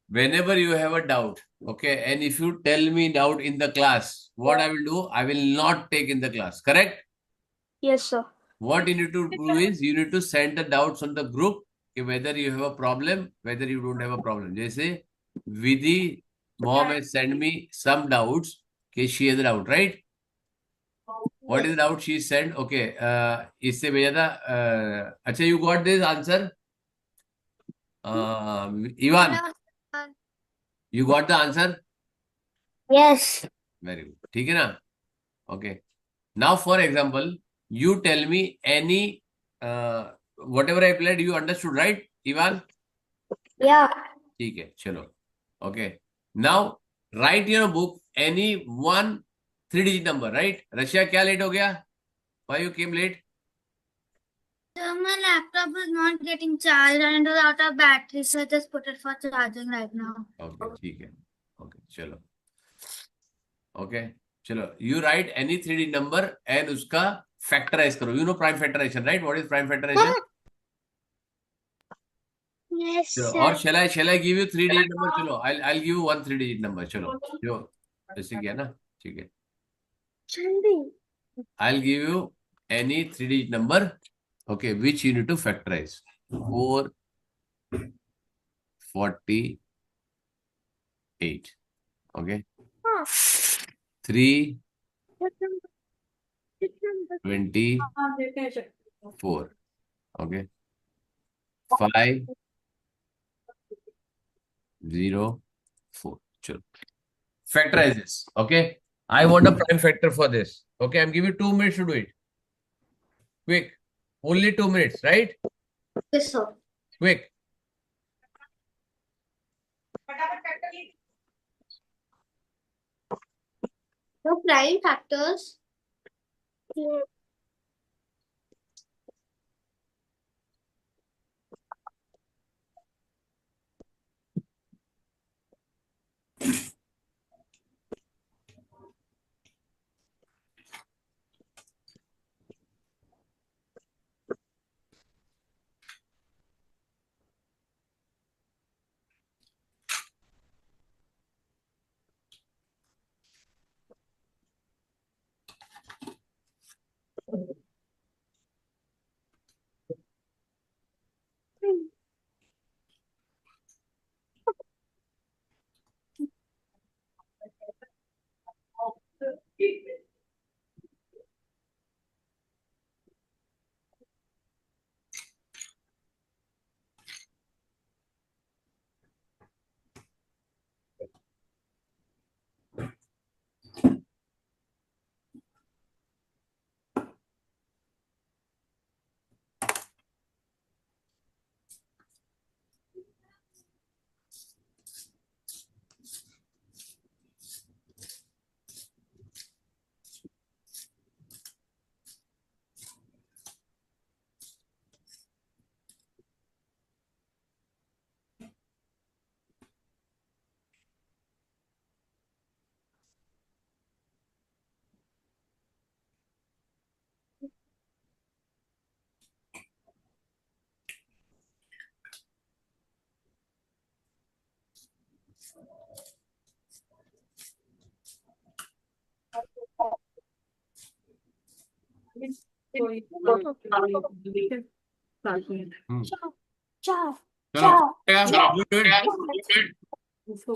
whenever you have a doubt, okay, and if you tell me doubt in the class, what I will do, I will not take in the class, correct? Yes, sir. What you need to do is you need to send the doubts on the group, whether you have a problem, whether you don't have a problem. Jaise Vidhi, mom has sent me some doubts. Okay, she has a doubt, right? What is the doubt she sent? Okay, इससे भेजा था. अच्छा, you got this answer? Ivan, you got the answer? Yes. Very good. ठीक है ना? Okay. Now, for example, you tell me any whatever I played, you understood, right, Ivan? Yeah. ठीक है, चलो. Okay. Now, write in a book any one three-digit number, right? Russia क्या late हो गया? Why you came late? So my laptop is not getting charged and it was out of battery, so I just put it for charging right now. Okay, ठीक है. Okay, चलो. Okay, चलो. You write any three-digit number and उसका factorize करो. You know prime factorization, right? What is prime factorization? Yes, चलो. sir. और shall I give you three-digit number? चलो. I'll give you one three-digit number. चलो. जो ऐसे किया ना? ठीक है. I'll give you any three-digit number, okay, which you need to factorize. 448. Okay. 324. Okay. 504. Sure. Factorize this. Okay. I want a prime factor for this. Okay. I'm giving you 2 minutes to do it. Quick. Only 2 minutes, right? Yes, sir. Quick. So prime factors.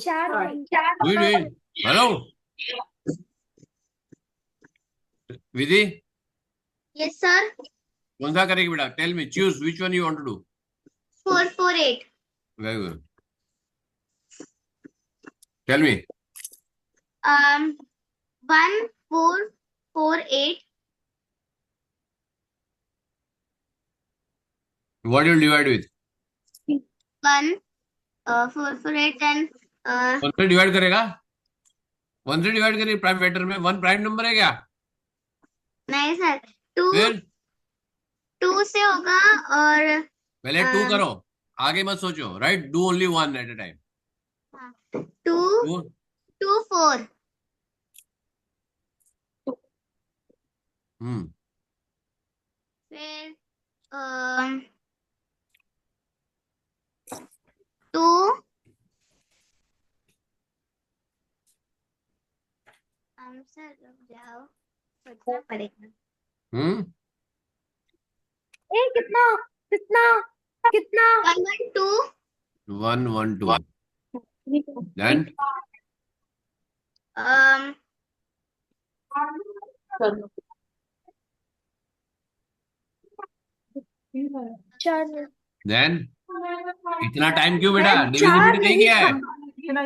चलो. Hello. Vidhi, Yes, sir. कौन सा करेगी बेटा? Tell me, choose which one you want to do. 448. Very good. Tell me. 1448. What you will divide with? 448 then 1 से divide करेगा? 1 से divide करेगी prime factor में? 1 प्राइम नंबर है क्या? नहीं सर, फिर 2 से होगा और पहले 2 करो, आगे मत सोचो, right? Do only 1 at a time. 2 4. फिर 2 सर रुक जाओ, सोचना पड़ेगा। ए कितना कितना कितना 112 112 then चार then इतना टाइम क्यों बेटा? डिविजिबिलिटी नहीं किया है?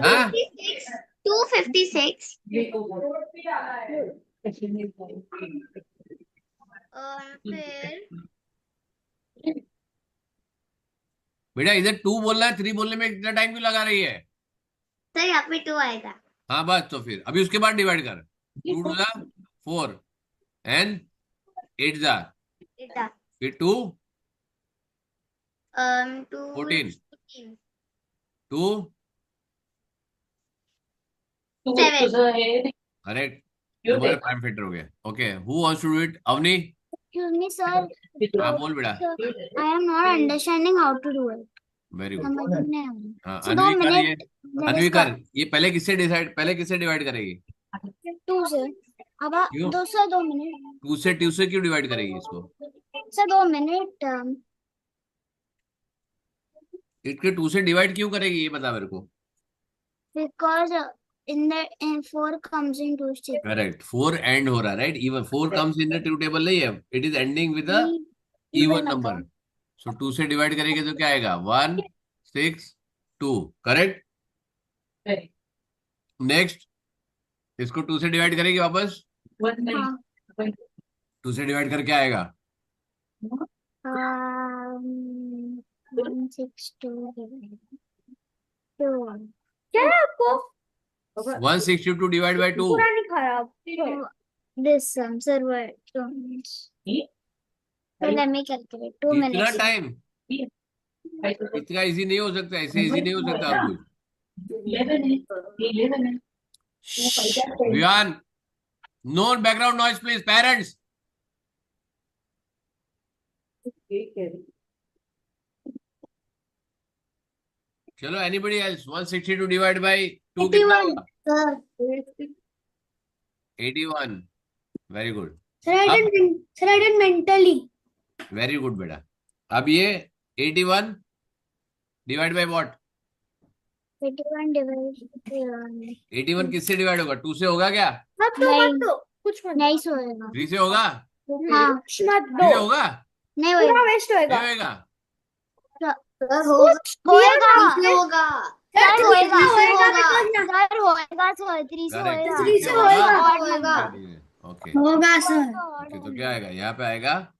हाँ 256 फिर बेटा इधर 2 बोलना है, 3 बोलने में इतना टाइम क्यों लगा रही है? सर यहाँ पे 2 आएगा। हाँ बस, तो फिर अभी उसके बाद डिवाइड कर। 2 टू ज़ा 4 एंड 8 ज़ा इधर फिर 2 14 2 7 करेक्ट, तुम्हारे प्राइम फैक्टर हो गया। Okay, who wants to do it? Avni, Excuse me, sir. हाँ बोल बेटा। Sir, I am not understanding how to do it. Very good. समझ नहीं आ रहा। हाँ So, 2 अनवी कर, ये minute. Let अनवी us कर, ये पहले किससे डिवाइड करेगी? 2 से। अब क्यों? 2 से 2 मिनट। 2 से क्यों डिवाइड करेगी इसको? Sir 2 minute. इसके 2 से डिवाइड क्यों करेगी ये बता मेरे को। Because in 4 comes in 2 steps. Correct, 4 end हो रहा है right, even 4 comes in the true table नहीं है, it is ending with a even number. So 2 से डिवाइड करेंगे तो क्या आएगा? 1 6 2, करेक्ट। नेक्स्ट, इसको 2 से डिवाइड करेगी वापस, हाँ। 2 से डिवाइड करके आएगा 162 क्या है आपको 162 डिवाइड बाय 2। पूरा नहीं खाया आप? this sir were 2 minutes. So let me calculate 2 इतना minutes. टाइम इतना इजी नहीं हो सकता, ऐसे इजी नहीं हो सकता और कुछ। Vihan, no background noise please, parents. चलो एनीबडी एल्स, 162 डिवाइड बाय 2 कितना होगा? Sir, 81। Very good, Sir, I did mentally. Very good बेटा। अब ये 81 डिवाइड बाय व्हाट? 81 divided 81 किससे डिवाइड होगा? 2 से होगा क्या? मत दो नहीं। मत दो कुछ मत नहीं सोएगा। 3 से होगा? हाँ। कुछ मत 3 से दो होगा? नहीं पूरा होएगा। वेस्ट नहीं होएगा। होएगा? होएगा। होगा सर होएगा। होएगा because ना सर होएगा सर 3 से करेक्ट, होएगा। 3 से होएगा। होएगा। ओके होगा सर। ओके, तो क्या आएगा यहाँ पे? आएगा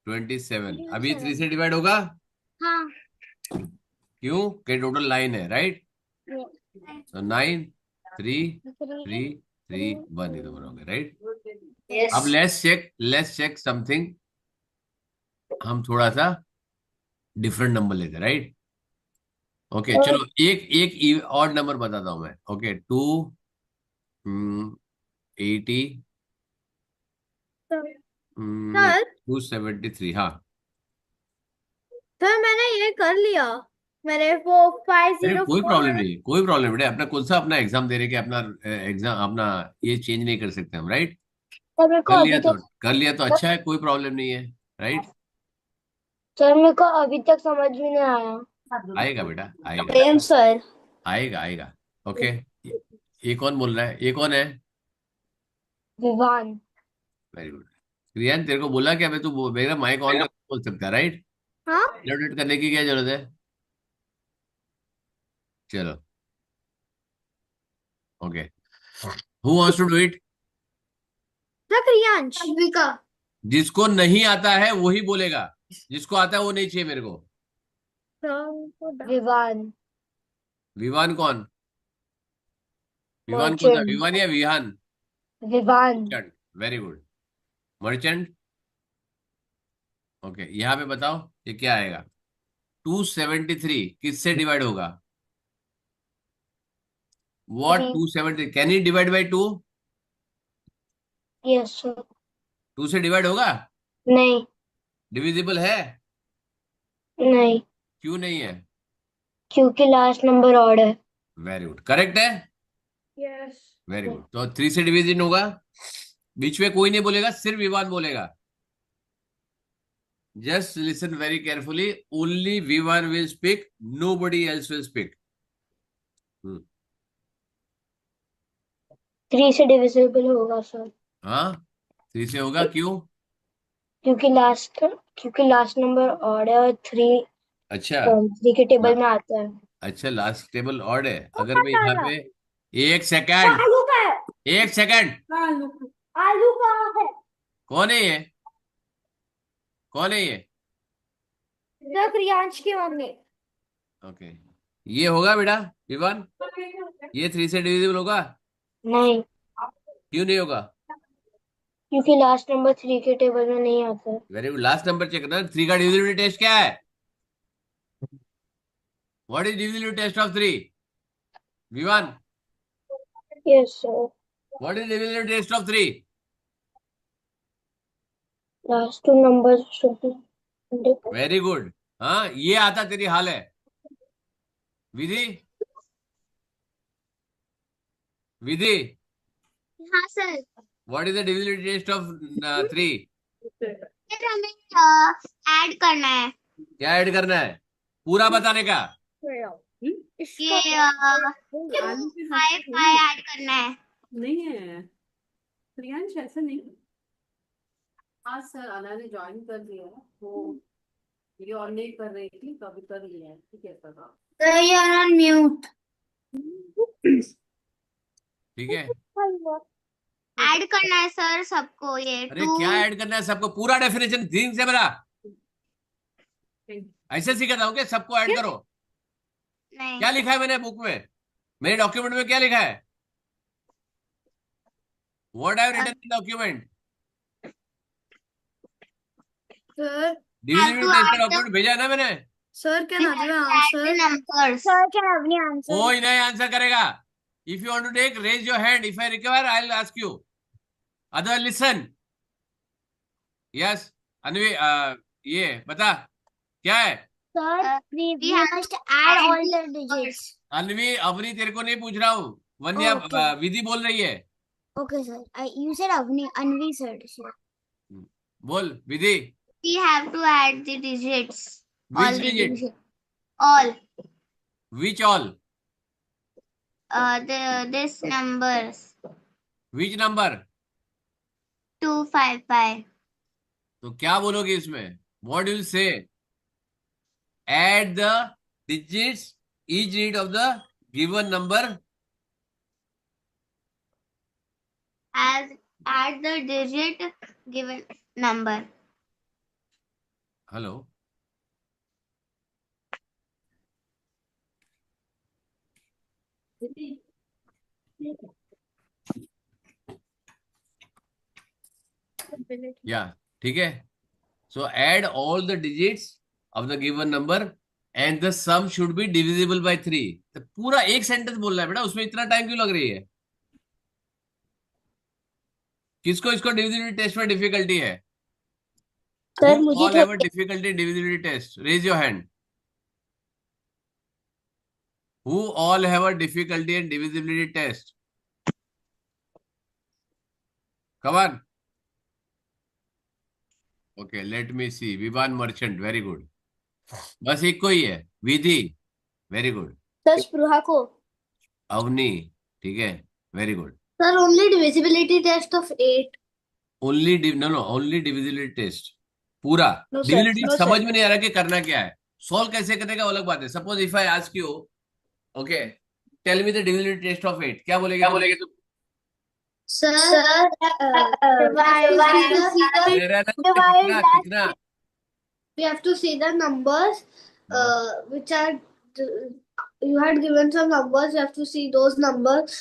27। अभी 3 से डिवाइड होगा? हाँ। क्यों? के टोटल 9 है राइट, तो 9 3 3 3 1 इधर बनोगे राइट। Yes. अब लेट्स चेक समथिंग, हम थोड़ा सा डिफरेंट नंबर लेते हैं राइट। ओके चलो एक और नंबर बताता हूं मैं। Okay 280 sir 273। हाँ सर मैंने ये कर लिया, मैंने वो अरे 504 कोई प्रॉब्लम नहीं, कोई प्रॉब्लम नहीं। अपना कौन सा अपना एग्जाम दे रहे कि अपना एग्जाम अपना ये चेंज नहीं कर सकते हम राइट। सर मेरे को अभी तक कर लिया तो अच्छा है, कोई प्रॉब्लम नहीं है राइट। सर मेरे को अभी तक समझ में नहीं आया। आएगा बेटा, आएगा प्रेम सर आएगा आएगा। ओके, ये कौन बोल रहा है? ये कौन है? विवान। Very good. रियान तेरे को बोला क्या? मैं तू मेरा माइक ऑन करके बोल सकता है राइट। हाँ एलोटेट करने की क्या जरूरत है? चलो okay, who wants to do it? Sir Kriyansh. जिसको नहीं आता है वही बोलेगा, जिसको आता है वो नहीं चाहिए मेरे को। विवान। विवान कौन? विवान कौन था? विवान या Vihan? Vivan. Very good. Merchant. Okay, यहाँ पे बताओ ये क्या आएगा? 273 किससे डिवाइड होगा? What? 273 can you divide by 2? Yes sir. 2 से डिवाइड होगा? नहीं डिविजिबल है? नहीं क्यों नहीं है? क्योंकि लास्ट नंबर ऑड है। वेरी गुड, करेक्ट है। Yes very good. तो 3 से डिवीजन होगा, बीच में कोई नहीं बोलेगा, सिर्फ विवान बोलेगा। Just listen very carefully, only Vivan will speak, nobody else will speak. 3 से डिविजिबल होगा सर, हाँ, 3 से होगा, क्यों? क्योंकि लास्ट नंबर ऑड है और 3 अच्छा 3 के टेबल में आता है। अच्छा, लास्ट टेबल ऑड है। अगर मैं पता यहाँ था। पे, एक सेकंड, आलू का है। एक सेकंड, आलू का है। कौन है ये? कौन है ये? सर प्रियांश की मम्मी। ओके, ये होगा बेटा विवान, ये 3 से डिविजिबल होगा? नहीं, क्यों नहीं होगा? क्योंकि लास्ट नंबर 3 के टेबल में नहीं आता है। Very good, last number check करना। 3 का डिविजिबिलिटी टेस्ट क्या है? What is divisibility test of 3? Vivan, yes sir, what is divisibility test of 3? Last 2 numbers should be. Very good. हाँ, ये आता तेरी हाल है। विधि, विधि, हाँ sir, what is the divisibility test of 3? फिर हमें ऐड करना है। क्या ऐड करना है? पूरा बताने का। ये 5 ऐड करना है। नहीं है प्रियांश, ऐसा नहीं। हाँ सर, अना ने ज्वाइन कर लिया है, वो ये और नहीं कर रही थी, तो अभी कर लिया है। ठीक है sir. So you are on mute. ठीक है, ऐड करना है सर सबको, ये अरे 2। क्या ऐड करना है सबको? पूरा डेफिनेशन ठीक से बता। ऐसे सीखा था ओके, सबको ऐड करो। नहीं, क्या लिखा है मैंने बुक में, मेरे डॉक्यूमेंट में क्या लिखा है? What I have written in document? Sir divisibility test का add the- डॉक्यूमेंट भेजा है ना मैंने? Sir can add the numbers. Sir can have any answer? कोई नहीं आंसर करेगा। If you want to take, raise your hand. If I require I will ask you, other listen. Yes Anvi, ये बता क्या है? Sir we must add all the digits. Anvi, Avni तेरे को नहीं पूछ रहा हूँ, वन्या Okay. विधि बोल रही है। Okay sir, you said Anvi said sir. बोल विधि। We have to add the digits. Which All the digit? digits. All. Which all? This numbers. Which number? 255. तो क्या बोलोगे इसमें? What do you say? Add the digits, each digit of the given number. Add the digit given number. Hello. Yeah, ठीक है। So add all the digits of the given number and the sum should be divisible by 3. तो पूरा एक sentence बोलना है बेटा, उसमें इतना टाइम क्यों लग रही है? किसको इसको डिविजिबिलिटी टेस्ट में डिफिकल्टी है? सर Who मुझे all have a difficulty in divisibility test? Raise your hand. Who all have a difficulty in divisibility test? Come on. Okay, let me see. Vivan Merchant, very good. बस एक को ही है, विधि, very good. Sir स्पृहा को। अवनी, ठीक है, very good. Sir, only divisibility test of 8. Only no no, only divisibility test पूरा। No, sir. Divisibility No, समझ sir. में नहीं आ रहा कि करना क्या है, सॉल्व कैसे करने का अलग बात है। Suppose if I ask you, okay, tell me the divisibility test of 8, क्या बोलेगे तुम? Sir, मेरा ना कितना कितना we have to see the numbers which are you had given some numbers. You have to see those numbers,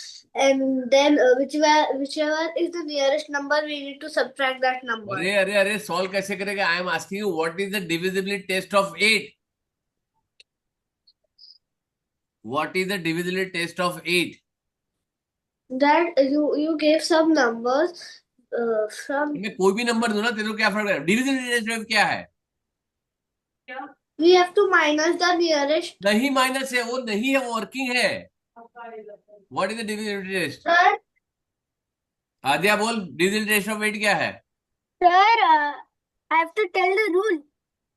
and then whichever is the nearest number, we need to subtract that number. अरे अरे अरे, solve कैसे करेगा? I am asking you what is the divisibility test of 8? What is the divisibility test of 8? That you gave some numbers from. मैं कोई भी number दूं ना, तेरे को क्या फर्क है? डिविजिबिलिटी टेस्ट क्या है? We have to minus the nearest. नहीं माइनस है, वो नहीं है, वो वर्किंग है। What is the divisibility test? Sir, Aadya बोल, डिविजिबल टेस्ट ऑफ 8 क्या है? Sir, I have to tell the rule.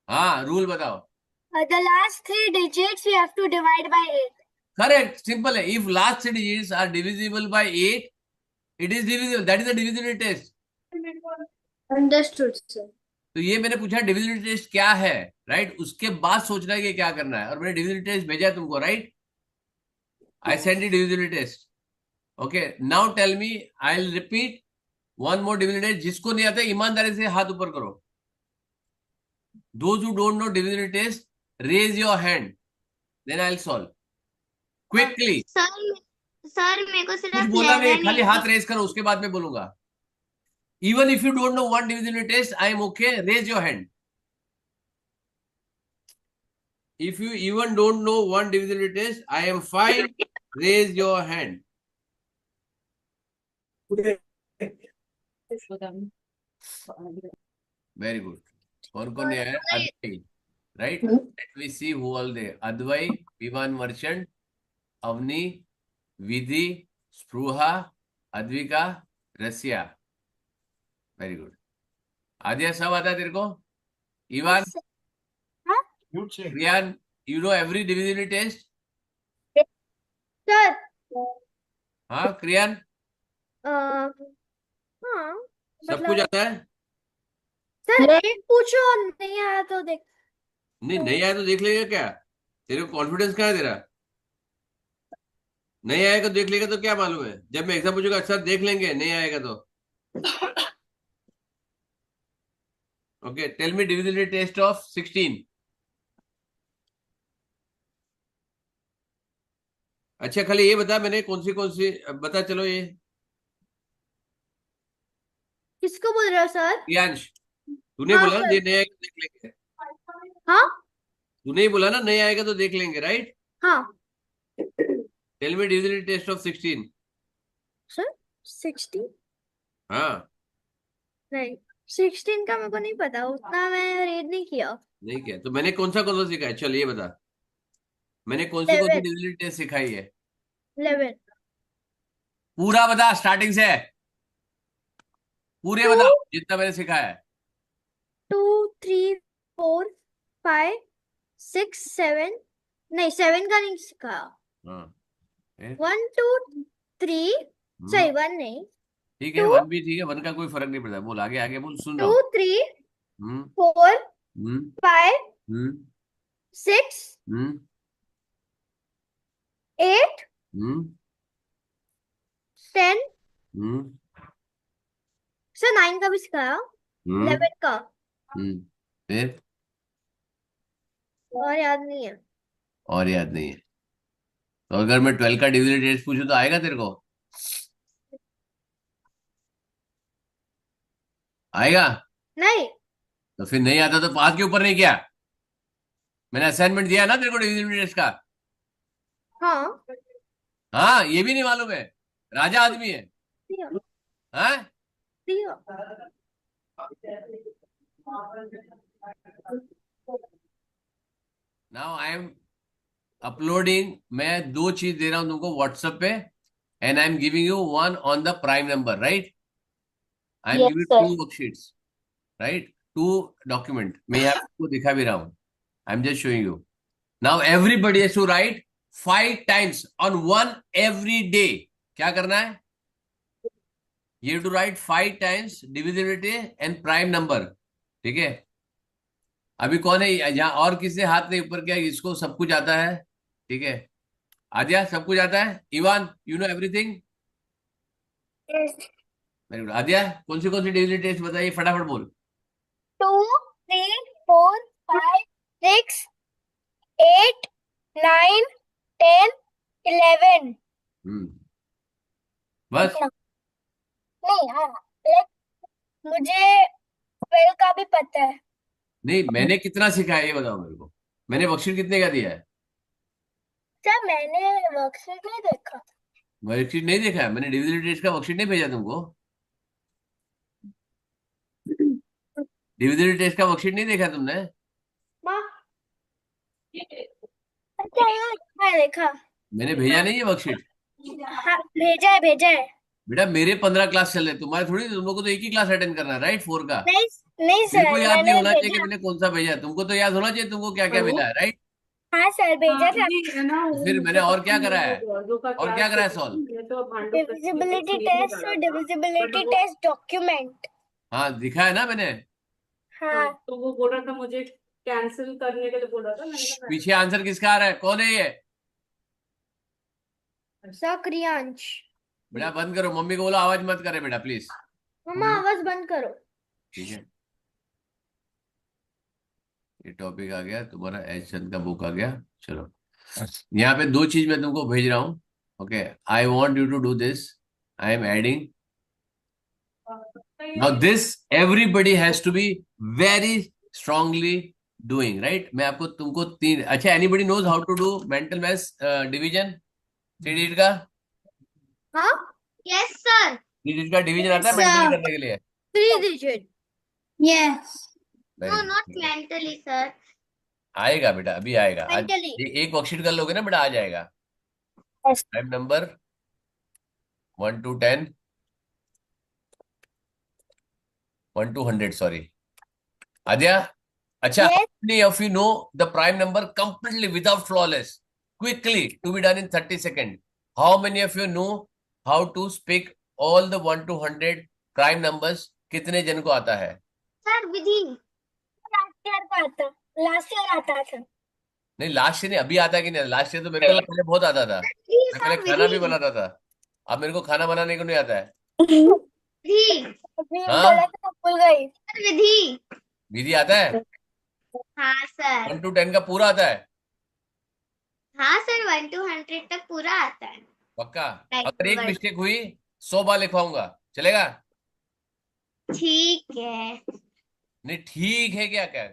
हाँ, रूल बताओ। The last 3 digits we have to divide by 8. Correct, simple है। If last 3 digits are divisible by 8, it is divisible, that is the divisible test. Understood, sir. तो ये मैंने पूछा divisible test क्या है, right? उसके बाद सोचना है कि क्या करना है, और मैंने डिविजिबल टेस्ट भेजा है तुमको, right? I send you divisible test. Okay, now tell me, I will repeat one more divisible test. जिसको नहीं आता ईमानदारी से हाथ ऊपर करो। Those who don't know divisible test, raise your hand, then I will solve quickly. Sir मेरे को कुछ सिर्फ बोला नहीं, 11 खाली हाथ रेज करो, उसके बाद मैं बोलूंगा। Even if you don't know one divisible test, I am okay. Raise your hand. If you even don't know one divisible test, I am fine. Raise your hand. Very good. और कौन है? Advai. Right? Let me see who all there. Advai, Vivan Merchant, Avni, Vidhi, Spruha, Advika, Rasya. Very good. आद्या सब आता है तेरे को? Ivan, Riyan, you know every divisibility test? Sir, हाँ, क्रियान हाँ, सब कुछ आता है? सर एक पूछो और नहीं आया तो देख। नहीं आया तो देख लेगा क्या? तेरे को कॉन्फिडेंस कहाँ है तेरा? नहीं आएगा तो देख लेगा तो क्या मालूम है? जब मैं एग्जाम पूछूंगा, अच्छा देख लेंगे, नहीं आएगा तो। Okay, tell me divisibility test of 16। अच्छा, खाली ये बता, मैंने कौन सी बता, चलो ये। किसको बोल रहे हो सर? प्रियांश, तूने हाँ, बोला ना सर। ये नहीं आएगा तो देख लेंगे। हाँ तूने ही बोला ना नहीं आएगा तो देख लेंगे, राइट? हाँ tell me divisibility test of 16। सर 16 हाँ, नहीं 16 का मेरे को नहीं पता, उतना मैं रीड नहीं किया। नहीं क्या? तो मैंने कौन सा सिखाया? चल ये बता, मैंने कौन सी 11 डिविजिबिलिटी टेस्ट सिखाई है? 11 पूरा बता, स्टार्टिंग से पूरे बता, जितना मैंने सिखाया है। 2 3 4 5 6 7 नहीं 7 का नहीं सिखाया। हाँ, 1 2 3 सही 1 नहीं ठीक है, 2 वन भी ठीक है, वन का कोई फर्क नहीं पड़ता। बोल, आगे आगे बोल, सुन रहा 2 हूँ। 3 हम्म 4 हम्म 5 हम्म 6 हम्म 8 हम्म 10 हम्म सर 9 का भी सिखाया, 11 का फिर और याद नहीं है। और याद नहीं है? तो अगर मैं 12 का डिविजिबिलिटी टेस्ट पूछूं तो आएगा तेरे को? आएगा? नहीं तो फिर नहीं आता तो पास के ऊपर नहीं किया? मैंने असाइनमेंट दिया ना तेरे को डिविजिबिलिटी टेस्ट का। हाँ हाँ, ये भी नहीं मालूम है? राजा आदमी है। दिया हाँ, दिया। Now I am uploading. मैं 2 चीज दे रहा हूं तुमको व्हाट्सएप पे, and I am giving you one on the prime number, right? I am Yes, giving sir. 2 worksheets, right? 2 document. मैं यहाँ आपको दिखा भी रहा हूं। I am just showing you. Now everybody has to write 5 times on 1 every day. क्या करना है? You have to write 5 times divisibility and prime number, ठीक है? अभी कौन है यहाँ? और किसी हाथ नहीं ऊपर किया? इसको सब कुछ आता है, ठीक है? आद्या, सब कुछ आता है? Ivaan, you know everything? Very good. Aadya, कौन सी डिविजिबिलिटी टेस्ट बताइए, फटाफट बोल। 2 3 4 5 6 8 9 10 11 बस? नहीं हाँ like, मुझे 12 का भी पता है। नहीं, मैंने कितना सिखाया ये बताओ मेरे को। मैंने वर्कशीट कितने का दिया है? सर मैंने वर्कशीट नहीं देखा। वर्कशीट नहीं देखा है? मैंने डिविजिबिलिटी टेस्ट का वर्कशीट नहीं भेजा तुमको? डिविजिबिलिटी टेस्ट का वर्कशीट नहीं देखा तुमने? अच्छा हाँ देखा। मैंने भेजा नहीं है वर्कशीट? हाँ भेजा है बेटा मेरे 15 क्लास चल रहे, तुम्हारे थोड़ी, तुम लोग को तो एक ही क्लास अटेंड करना है, राइट, 4 का। नहीं नहीं मेरे सर, को याद नहीं मैंने होना चाहिए कि भेजा। मैंने कौन सा भेजा है, तुमको तो याद होना चाहिए तुमको क्या क्या हेलो? मिला है, राइट। हाँ सर, भेजा था। ये है ना, वो फिर मैंने मुझसे और कुछ क्या नहीं करा है, है, जो का और क्या क्लास करा है चल सॉल्व। रही है, तो भांडो तक डिविजिबिलिटी छेद में टेस्ट डाला और था। बट डिविजिबिलिटी वो टेस्ट डॉक्यूमेंट। हाँ दिखा है ना मैंने। हाँ तो वो बोल रहा था मुझे कैंसिल करने के लिए बोल रहा था, मैंने कहा पीछे आंसर किसका आ रहा है, कौन है ये। सर क्रियांश। बेटा बंद करो, मम्मी को बोलो आवाज मत करे बेटा प्लीज। मम्मा आवाज बंद करो। ठीक है, ये टॉपिक आ गया तुम्हारा, एच चंद का बुक आ गया। चलो यहाँ पे दो चीज मैं तुमको भेज रहा हूँ। Okay, I want you to do this, I am adding now this, everybody has to be very strongly doing, right. मैं आपको तुमको तीन, अच्छा anybody knows how to do mental maths division, three digit का, हाँ। Yes, sir. थ्री डिजिट का division आता है Yes, मेंटली sir. करने के लिए। 3 digit. Yes. No, very not good, mentally, sir. आएगा बेटा, अभी आएगा आज। Mentally. एक वर्कशीट कर लोगे ना बेटा, आ जाएगा। yes, time number 1 to 10, 1 to 100, sorry Aadya. अच्छा, how yes. many of you know the prime number completely without flawless, quickly to be done in 30 seconds? How many of you know how to speak all the 1 to 100 prime numbers? कितने जन को आता है। Sir, Vidhi. Last year का आता, last year आता था। नहीं लास्ट ईयर नहीं, अभी आता है कि नहीं, लास्ट ईयर तो मेरे को पहले बहुत आता था, Vidhi, मैं sir, पहले खाना भी Vidhi. बनाता था। अब मेरे को खाना बनाने को नहीं आता है। Vidhi. अभी हाँ बोला था, भूल गई। Sir, Vidhi. विधि आता है, हाँ सर। 1 to 10 का पूरा आता है, हाँ सर, 1 to 100 तक पूरा आता है। पक्का। Right अगर एक word. मिस्टेक हुई 100 बार लिखवाऊंगा, चलेगा। ठीक है, नहीं ठीक है क्या, क्या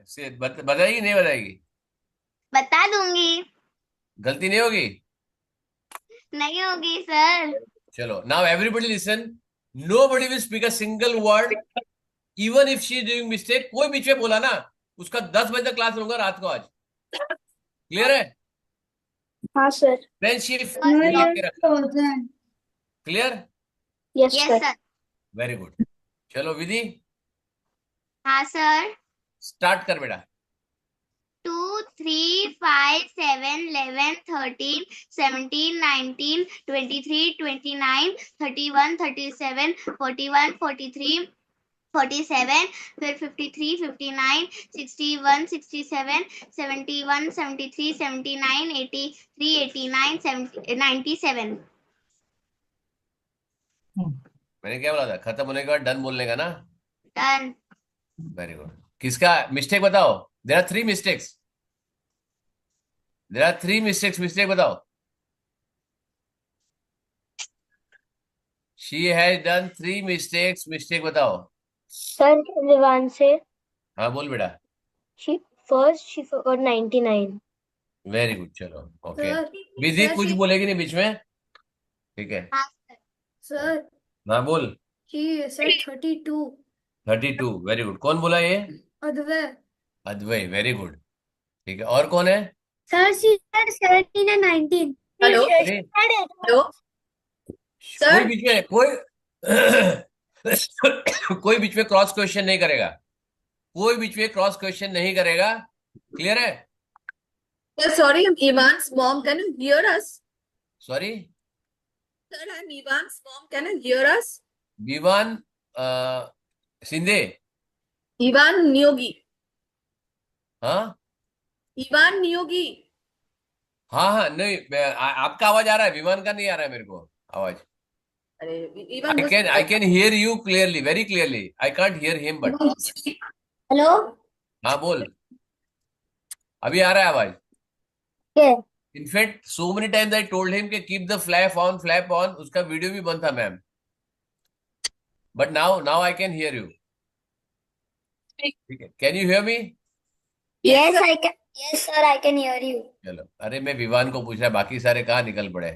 बताएगी नहीं बताएगी, बता दूंगी। गलती नहीं होगी। नहीं होगी सर। चलो now everybody listen, nobody will speak a single word even if she is doing mistake. कोई बीच में बोला ना, उसका 10 बजे तक क्लास लूंगा रात को आज, क्लियर है। हाँ सर। फ्रेंडशिप No, मिला yes, के रखना, sir. Clear, yes yes sir. Sir. Very good. चलो विधि हाँ सर। स्टार्ट कर बेटा। 2, 3, 5, 7, 11, 13, 17, 19, 23, 29, 31, 37, 41, 43, 47, फिर 53, 59, 61, 67, 71, 73, 79, 83, 89, 70, 97। मैंने क्या बोला था, खत्म होने के बाद डन बोलने का ना। डन। Very good. किसका मिस्टेक बताओ, there are 3 mistakes, there are 3 mistakes, mistake बताओ। She has done 3 mistakes, mistake बताओ। सर रिवान से, हाँ बोल बेटा। she first she forgot 99. Very good, चलो ओके। Sir. विधि Sir, कुछ she- बोलेगी नहीं बीच में, ठीक है। हाँ सर। Sir, हाँ बोल। she said 32. 32, very good. कौन बोला ये, Advay. अद्वै, वेरी गुड, ठीक है। और कौन है। Sir, she said 17 and 19. Hello अरे, हेलो कोई बीच में कोई कोई बीच में क्रॉस क्वेश्चन नहीं करेगा, कोई बीच में क्रॉस क्वेश्चन नहीं करेगा, क्लियर है। sorry, I'm Ivan's mom. Can you hear us? सॉरी, Sir, I'm Ivan's mom. Can you hear us? Vivan Sindhe. Ivan Nyogi. हाँ Ivan Nyogi. हाँ हाँ, नहीं आपका आवाज आ रहा है, विमान का नहीं आ रहा है मेरे को आवाज। अरे Ivan I can hear you clearly, very clearly, I can't hear him but. Hello? हाँ बोल, अभी आ रहा है आवाज। Yeah. In fact so many times I told him कि कीप द फ्लैप ऑन, उसका वीडियो भी बंद था ma'am, but now now I can hear you, ठीक है। Can you hear me. Yes, I can. Yes, sir, I can hear you. चलो, अरे मैं विवान को पूछ रहा, बाकी सारे कहाँ निकल पड़े,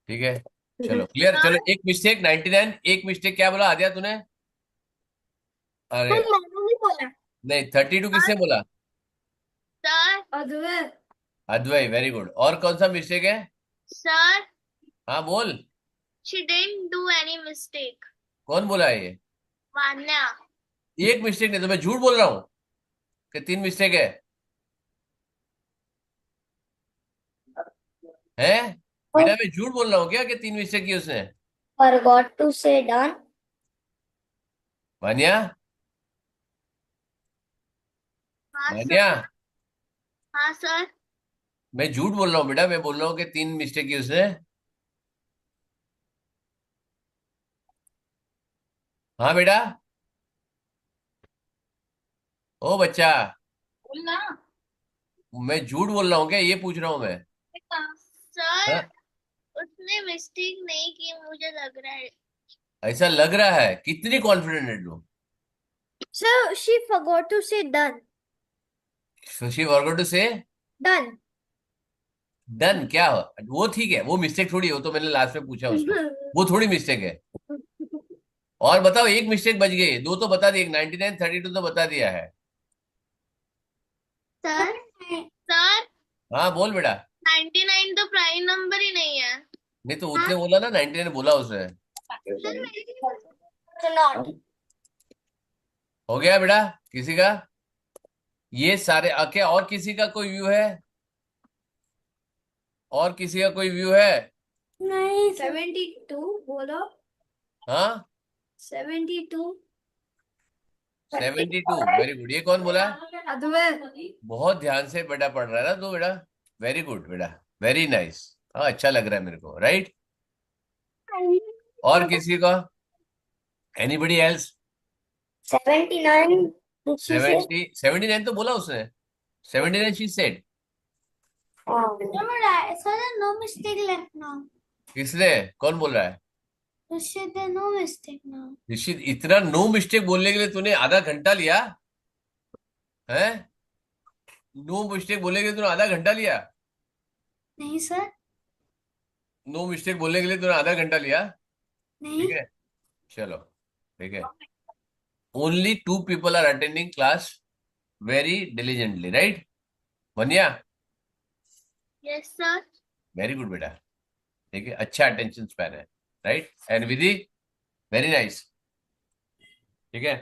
ठीक है। चलो क्लियर, चलो एक मिस्टेक 99, एक मिस्टेक क्या बोला आद्या तूने, अरे मैंने नहीं बोला। नहीं 32 किसने बोला, सर। Advait, very good. और कौन सा मिस्टेक है, सर। हाँ बोल। She didn't do any mistake. कौन बोला है ये? Vanya. एक मिस्टेक नहीं, तो मैं झूठ बोल रहा हूँ कि 3 मिस्टेक है बेटा? मैं झूठ बोल रहा हूँ क्या कि 3 मिस्टेक की उसने? Forgot to say done. Vaniya, हाँ वानिया, सर. हाँ सर. मैं झूठ बोल रहा हूँ बेटा, मैं बोल रहा हूँ कि 3 मिस्टेक की उसने। हाँ बेटा, ओ बच्चा, बोल ना. मैं झूठ बोल रहा हूँ क्या, ये पूछ रहा हूँ मैं। सर, हाँ? उसने मिस्टेक नहीं की, मुझे लग रहा है. ऐसा लग रहा है? कितनी कॉन्फिडेंट है तुम? Sir, she forgot to say done. She forgot to say Done. Done? क्या वो ठीक है, वो मिस्टेक थोड़ी है, वो तो मैंने लास्ट में पूछा उसको, वो थोड़ी मिस्टेक है। और बताओ, एक मिस्टेक बच गई, 2 तो बता दिए, 99 32 तो बता दिया है। सर, सर, हाँ बोल बेटा। 99 तो प्राइम नंबर ही नहीं है. नहीं तो उसने बोला ना, 99 बोला उसने। हो गया बेटा किसी का? ये सारे क्या और किसी का कोई व्यू है? और किसी का कोई व्यू है? नहीं, 72 बोलो. हाँ 72. 72, वेरी गुड। ये कौन बोला? अद्वैत. बहुत ध्यान से बेटा पढ़ रहा है ना तू बेटा, वेरी गुड बेटा, वेरी नाइस। हाँ अच्छा लग रहा है मेरे को, राइट। और किसी का? Anybody else? 79. Did she say? 79 तो बोला उसने, 79 she said. Sir, no mistake left now. किसने? कौन बोल रहा है? There no mistake now. निश्चित, इतना नो मिस्टेक बोलने के लिए तूने आधा घंटा लिया है? नो मिस्टेक बोलने के लिए तूने आधा घंटा लिया? नहीं सर. नो मिस्टेक बोलने के लिए तूने आधा घंटा लिया? नहीं. ठीक है, चलो ठीक है। Only 2 people are attending class very diligently, right? Vania, Yes sir. Very good बेटा, ठीक है, अच्छा अटेंशन स्पैन है, right. And Vidhi, very nice, ठीक है,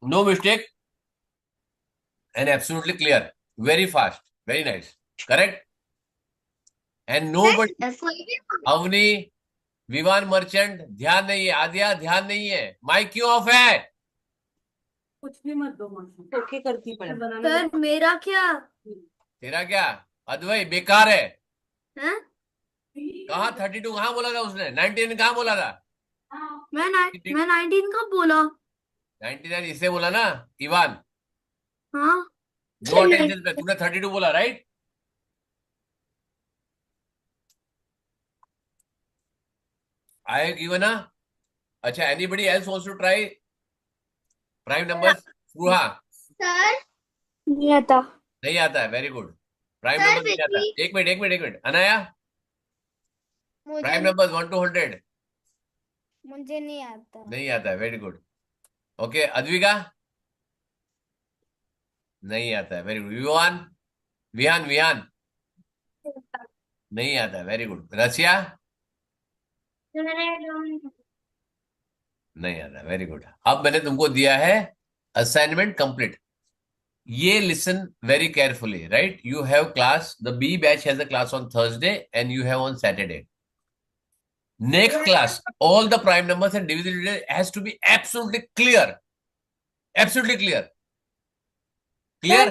no mistake and absolutely clear, very fast, very nice, correct. And no but Avni, Vivaan Merchant, ध्यान नहीं है। आद्या, ध्यान नहीं है। माइक क्यों ऑफ है? कुछ भी मत दो माँ. ओके करती पड़े. सर, मेरा क्या? तेरा क्या? अद्वै बेकार है। हैं? कहाँ 32 कहाँ बोला था उसने? 99 कहाँ बोला था? मैं 19 कब बोला? 99 इससे बोला ना, इवान। हाँ. नो अटेंशन पे तूने 32 बोला, राइट? आए गिवन ना? अच्छा, anybody else wants to try prime numbers? फ्रूहा, सर, नहीं आता. नहीं आता है, very good. Prime sir, number नहीं आता है। विधि. एक मिनट एक मिनट एक मिनट, अनाया, मुझे प्राइम नंबर्स 1 to 100 मुझे नहीं आता. नहीं आता है, वेरी गुड। ओके, अद्विका, नहीं आता है, वेरी गुड। विवान, विहान, विहान, नहीं आता है, वेरी गुड। रसिया, नहीं आता, वेरी गुड। अब मैंने तुमको दिया है असाइनमेंट कंप्लीट। ये listen very carefully, right? You have class, the B batch has a class on Thursday and you have on Saturday. Next class, all the prime numbers and divisibility has to be absolutely clear. Absolutely clear. Clear?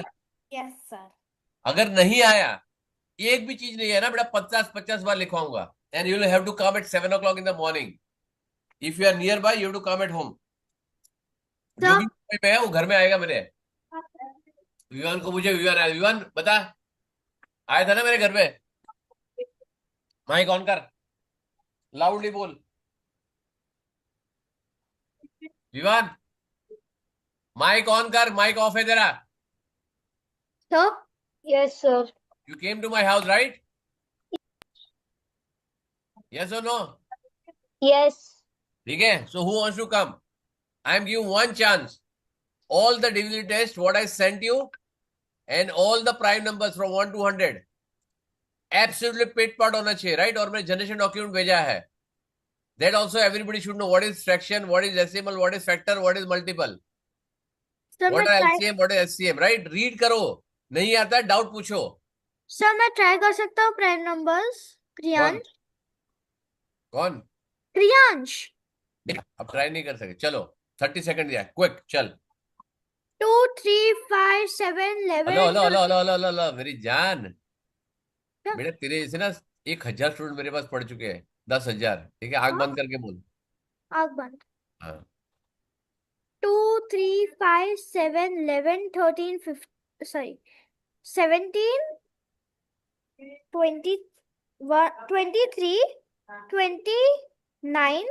Yes sir. अगर नहीं आया, एक भी चीज नहीं है ना बेटा, 50 बार लिखवाऊंगा। And you will have to come at 7 o'clock in the morning. If you are nearby, you have to come at home. जो भी मुंबई में है वो घर में आएगा मेरे। विवान को मुझे, विवान आया, विवान बता, आया था ना मेरे घर पे? माइक ऑन कर, लाउडली बोल। विवान, माइक ऑन कर, माइक ऑफ है तेरा। तो Yes, sir. You came to my house, right? Yes or no? Yes. ठीक है, so who wants to come? I am giving one chance. All the divisibility test what I sent you and all the prime numbers from 1 to 100. Absolutely pet part होना चाहिए, right? और मैं generation document भेजा है. That also everybody should know what is fraction, what is decimal, what is factor, what is multiple, sir मैं what are try LCM, what is SCM, right? Read करो. नहीं आता है डाउट पूछो. सर मैं try कर सकता हूँ प्राइम नंबर्स. कौन क्रियांश. कौन? क्रियांश. अब ट्राई नहीं कर सके. चलो 30 सेकंड दिया, क्विक चल. 2 3 5 7 hello 11. Hello hello hello hello hello hello, मेरी जान. क्या? बेटा तेरे जैसे ना 1,000 स्टूडेंट मेरे पास पढ़ चुके हैं. 10,000. ठीक है, आंख हाँ? बंद करके बोल. आग बंद. हाँ. 2 3 5 7 11 13 15 sorry 17 21 23 29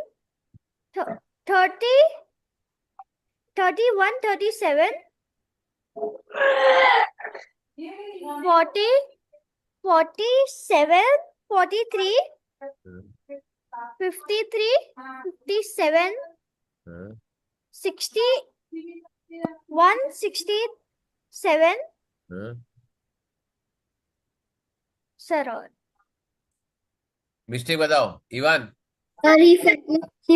30 31 37 40 47 43 53 57 हाँ. 61 67 हाँ. सर. और मिस्टेक बताओ Ivan. Sir, he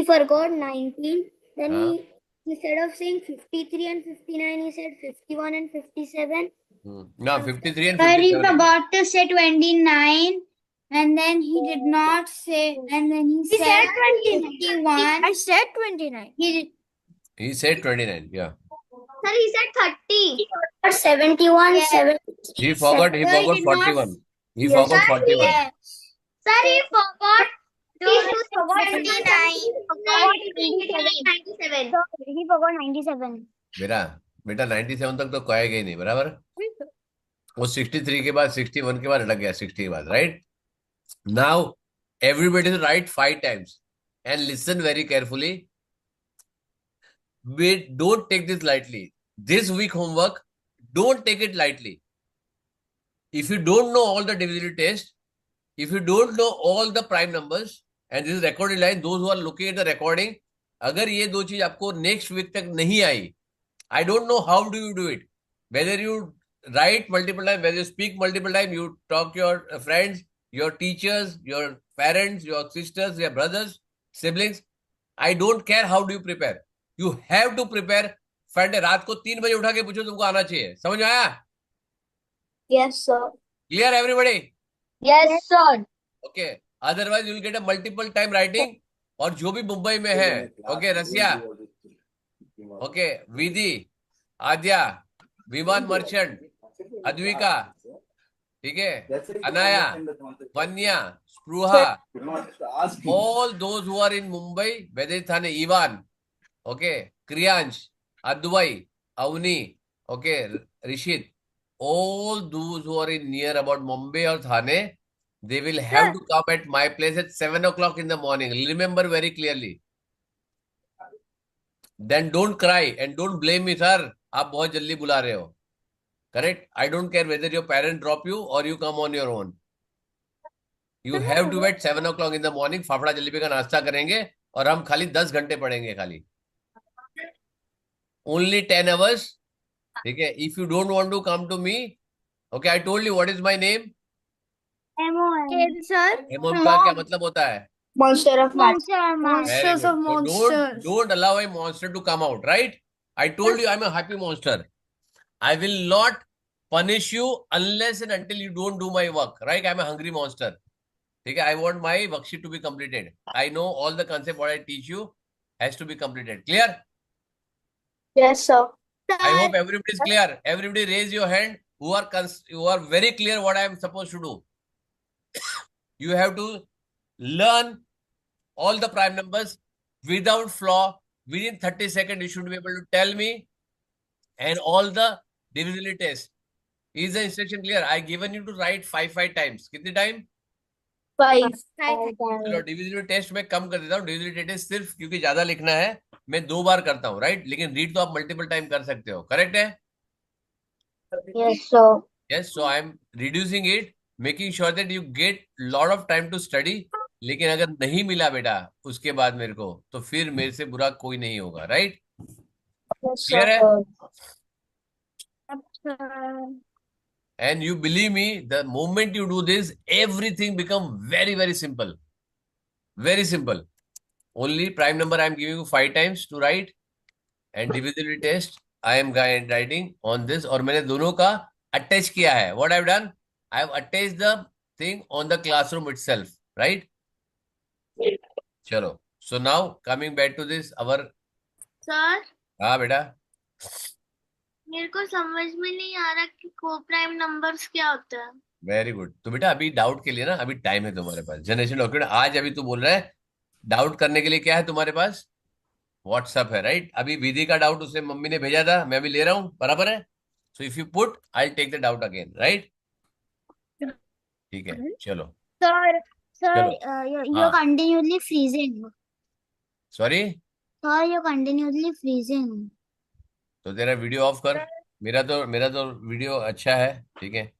forgot 19. Then हाँ. instead of saying 53 and 59, he said 51 and 57. ना 53 and Sir, he 57. forgot to say 29 and then he did not say and then he said 51. I said 29. He said 29. Yeah. Sir, he said 30. Or 71, Yeah. 7. He forgot. He Sir, he forgot did not- 41. He Yes. forgot 41. Yes. Sir, he forgot. He forgot 79. He forgot 97. He forgot 97. बेटा 97 तक तो कहेगा ही नहीं, बराबर. वो 63 के बाद 61 के बाद अटक गया. 60 के बाद, right? Now everybody right 5 times and listen very carefully. We don't take this lightly. This week homework, don't take it lightly. If you don't know all the divisibility test, if you don't know all the prime numbers, and this is recorded line, those who are looking at the recording, अगर ये दो चीज आपको next week तक नहीं आई, I don't know how do you do it. Whether you write multiple times, whether you speak multiple times, you talk to your friends, your teachers, your parents, your sisters, your brothers, siblings. I don't care how do you prepare. You have to prepare. Friday रात को 3 बजे उठा के पूछो, तुमको आना चाहिए. समझ में आया? Yes, sir. Clear everybody? Yes, sir. Okay. Otherwise you will get a multiple time writing. और जो भी मुंबई में है, ओके, रसिया, ओके, विधि, आद्या, विमान मर्चेंट, अद्विका, ठीक है, अनाया, वन्या, स्पृहा, all those who are in Mumbai, whether it's Thane, Ivan, okay, Kriyansh, Advai, Avni, okay, Rishit, all those who are in near about Mumbai or Thane, they will have to come at my place at 7 o'clock in the morning. Remember very clearly. Then don't cry and don't blame me, sir. आप बहुत जल्दी बुला रहे हो. Correct? I don't care whether your parents drop you or you come on your own. You have to wait 7 o'clock in the morning. Fafda jalebi का नाश्ता करेंगे और हम खाली 10 घंटे पढ़ेंगे खाली. Only 10 hours. ठीक है? If you don't want to come to me, okay, I told you what is my name. Sir. MOM का क्या मतलब होता है? Monster of maths. Very good. So don't allow a monster to come out, right? I told you I'm a happy monster. I will not punish you unless and until you don't do my work, right? I'm a hungry monster. Okay, I want my worksheet to be completed. I know all the concept what I teach you has to be completed. Clear? Yes, sir. I hope everybody is clear. Everybody raise your hand who are very clear what I am supposed to do. You have to learn all the prime numbers without flaw. Within 30 seconds, you should be able to tell me and all the divisibility test. Is the instruction clear? I given you to write 5 times. कितने time? 5. चलो divisibility test में कम कर देता हूँ. Divisibility test सिर्फ क्योंकि ज्यादा लिखना है मैं 2 बार करता हूँ, राइट? लेकिन रीड तो आप मल्टीपल टाइम कर सकते हो. करेक्ट है? Yes, sir. Yes, so I am reducing it, making sure that you get lot of time to study. लेकिन अगर नहीं मिला बेटा उसके बाद मेरे को, तो फिर मेरे से बुरा कोई नहीं होगा, राइट? Yes, Clear है? sir. And you believe me, the moment you do this, everything become very, very simple. Very simple. Only prime number I am giving you 5 times to write, and divisibility test I am writing on this. और मैंने दोनों का attach किया है. What I've done? I have attached the thing on the classroom itself, right? चलो. So now coming back to this, our sir हाँ बेटा. मेरे को समझ में नहीं आ रहा कि को प्राइम नंबर्स क्या होता है. Very good. तो बेटा अभी डाउट के लिए ना, अभी टाइम है तुम्हारे पास. जनरेशन डॉक्यूमेंट आज अभी तू बोल रहा है डाउट करने के लिए. क्या है तुम्हारे पास? व्हाट्सअप है, राइट? अभी विधि का डाउट उसने मम्मी ने भेजा था, मैं अभी ले रहा हूँ, बराबर है. So if you put I take the doubt again, right? ठीक है, चलो. सर चलो. you're हाँ. continuously freezing. Sorry. Sir, you're continuously freezing. तो तेरा वीडियो ऑफ कर. मेरा तो वीडियो अच्छा है. ठीक है.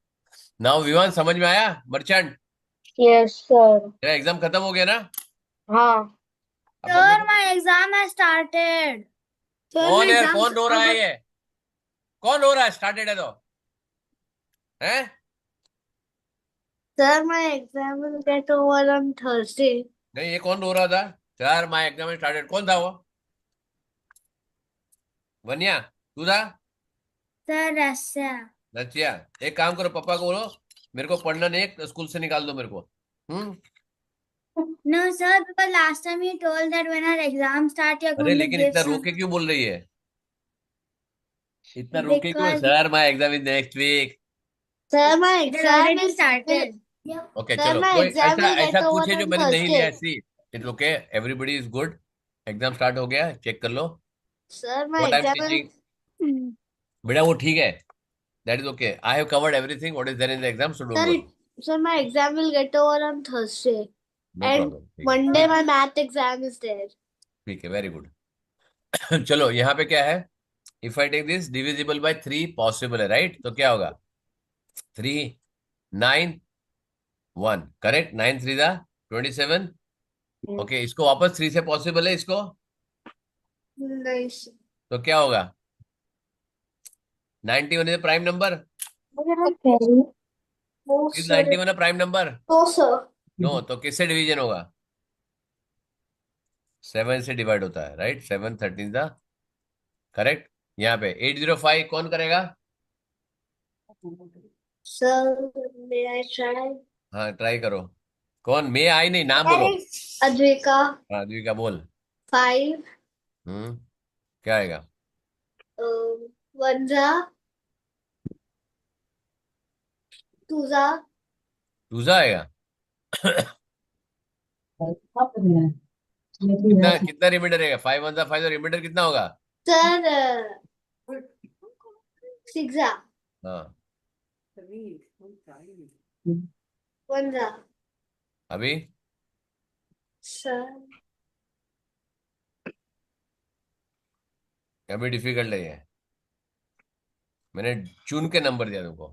नाउ विवान, समझ में आया? Merchant, Yes, sir. तेरा एग्जाम खत्म हो गया ना? हाँ. अब Sir, mummy- my exam has started. Sir, कौन my है? exams कौन रो रहा है? are- ये कौन रो रहा है? स्टार्टेड है तो है. Sir, my exam will get over on Thursday. नहीं, ये कौन रो रहा था? Sir my exam started. कौन था वो? वनिया, तू था? Sir, Rasya. रचिया. एक काम करो, पापा को बोलो मेरे को पढ़ना नहीं है, स्कूल से निकाल दो मेरे को. No, sir, because last time you told that when our exams start, you're अरे going to लेकिन give इतना some. रोके क्यों बोल रही है? इतना रोके क्यों? Because sir my exam is next week. Sir, my it has exam already is started. Okay Sir, चलो. my कोई exam ऐसा will get ऐसा over पूछे जो on मैंने नहीं लिया. Thursday. See it's okay, everybody is good. Exam start हो गया, चेक कर लो. Sir, my what I am exam will teaching, बेटा वो ठीक है. That is okay. I have covered everything what is there in the exam, so don't Sir, worry. sir, my exam will get over on Thursday. No And problem. Monday my math exam is there. ठीक है, very good. चलो, यहाँ पे क्या है? If I take this divisible by 3 possible है, right? तो क्या होगा? 3 9 1, करेक्ट. 9 3 जा 27. ओके, इसको वापस 3 से पॉसिबल है इसको, Nice. तो क्या होगा? 91 is prime number. No, is sir. 91 है prime number? No, sir. No. तो किससे डिवीजन होगा? 7 से डिवाइड होता है, राइट? 7 13 जा, करेक्ट. यहाँ पे 805 कौन करेगा? Sir, may I try? हाँ, ट्राई करो. कौन? मैं आई नहीं, नाम बोलो. Advika, हाँ, द्विका बोल. 5. क्या आएगा? Vanza, Tuza, दूसरा आएगा. कितना कितना रिमाइंडर रहेगा? 5 1 जा 5, रिमाइंडर कितना होगा? Sir, Sigza, हाँ. Vanza, अभी Sir, अभी डिफिकल्ट है ये. मैंने चुन के नंबर दिया तुमको.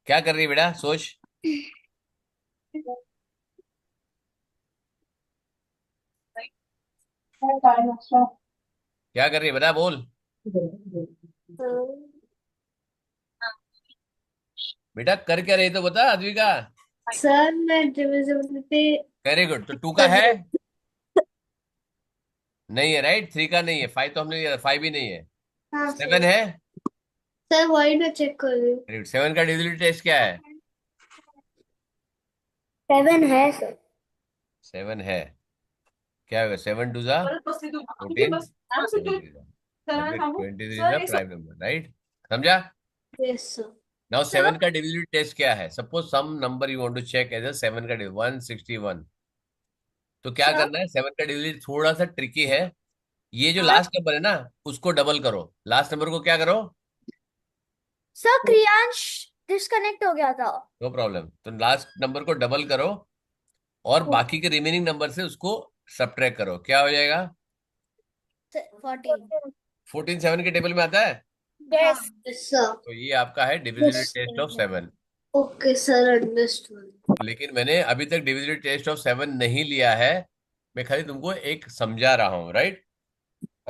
क्या कर रही है बेटा? सोच. क्या कर रही है बेटा? बोल बेटा, कर क्या रही तो बता. अद्विका, Sir, मैं divisibility वेरी गुड. तो 2 का है? नहीं है, राइट? 3 का नहीं है. 5 तो हमने लिया, 5 भी नहीं है. हाँ 7 है? सर वही मैं चेक कर रही हूँ. Very good. 7 का डिविजिबिलिटी टेस्ट क्या है? 7 है सर. 7 है. क्या होगा? 7 2 जा 14, 23 जा प्राइम नंबर, राइट? समझा? Yes sir. नाउ 7 का डिविजिबिलिटी टेस्ट क्या है? Suppose some number you want to check as a 7 का 161. तो क्या करना है? 7 का डिविजिबिलिटी थोड़ा सा ट्रिकी है. ये जो लास्ट नंबर है ना, उसको डबल करो. लास्ट नंबर को क्या करो? सर क्रियांश डिस्कनेक्ट हो गया था. No problem. तो लास्ट नंबर को डबल करो और बाकी के रिमेनिंग नंबर से उसको सब्ट्रैक्ट करो. क्या हो जाएगा? 14. 14 7 के टेबल में आता है. Yes. Yes sir. तो ये आपका है divisibility test of 7. Okay sir, understood. लेकिन मैंने अभी तक डिविजिबिलिटी टेस्ट ऑफ 7 नहीं लिया है. मैं खाली तुमको एक समझा रहा हूँ, राइट?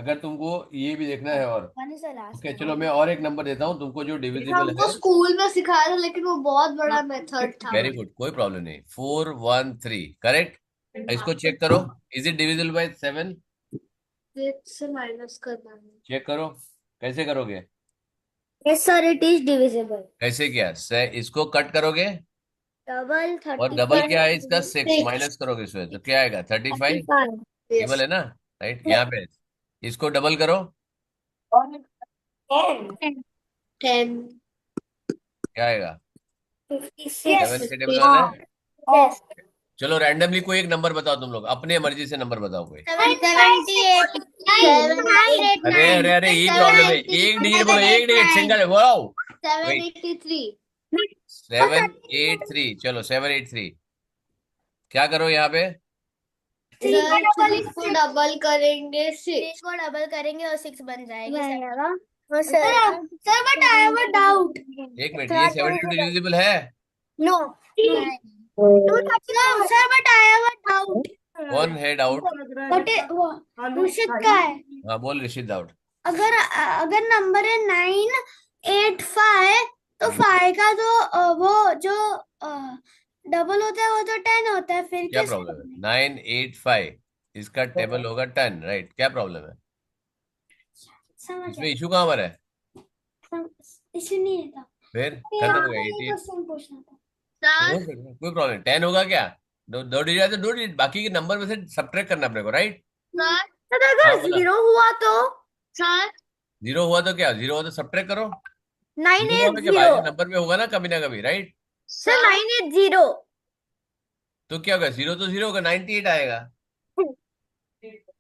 अगर तुमको ये भी देखना है और One is the last okay one. चलो मैं और एक नंबर देता हूँ तुमको जो डिविजिबल हमको है। स्कूल में सिखाया था लेकिन वो बहुत बड़ा मेथड था। वेरी गुड, कोई प्रॉब्लम नहीं। 413 करेक्ट। इसको चेक करो, इज इट डिविजिबल बाय 7? 6 से माइनस करना है। चेक करो, कैसे करोगे? Yes, sir, it is divisible. कैसे किया? इसको कट करोगे Double और डबल 35. क्या है इसका? 6 6 माइनस करोगे इसमें तो क्या आएगा? 35 35. टेबल यस है ना, राइट? यहाँ पे इसको डबल करो, 10 क्या आएगा? 56. 7 से टेबल आना है। Yes. चलो रैंडमली कोई एक नंबर बताओ, तुम लोग अपने मर्जी से नंबर बताओ कोई। 78. अरे अरे अरे यही प्रॉब्लम है, एक डिजिट बोलो, एक डिजिट सिंगल। वाओ, 783 783। चलो 783 क्या करो यहाँ पे? इसको डबल करेंगे 6 को डबल करेंगे और 6 बन जाएगी। No, sir. Sir, but I have a doubt. एक मिनट, ये 72 डिविजिबल है? No. Sir, but I have a doubt. कौन है डाउट? रुशिद का है। हाँ बोल ऋषित, डाउट। अगर नंबर है 985 तो 5 का तो वो जो डबल होता है वो तो 10 होता है, फिर क्या कैसे? प्रॉब्लम है? 985 इसका टेबल होगा 10, राइट? क्या प्रॉब्लम है समझ इसमें? इशू कहाँ पर है? इशू नहीं था। फिर खत्म हो गया। 88 क्वेश्चन पूछना था। तो हो सकता है, कोई प्रॉब्लम नहीं। 10 होगा क्या? दो डिजिट है तो दो डिजिट, बाकी के नंबर में से सब्ट्रैक्ट करना अपने को, राइट? सर हाँ अगर बोला। 0 हुआ तो सर जीरो हुआ तो क्या? जीरो हुआ तो सब्ट्रैक्ट करो। जीरो हुआ तो क्या? 980 नंबर में होगा ना कभी राइट? सर 980 तो क्या होगा? जीरो तो जीरो होगा, 98 आएगा।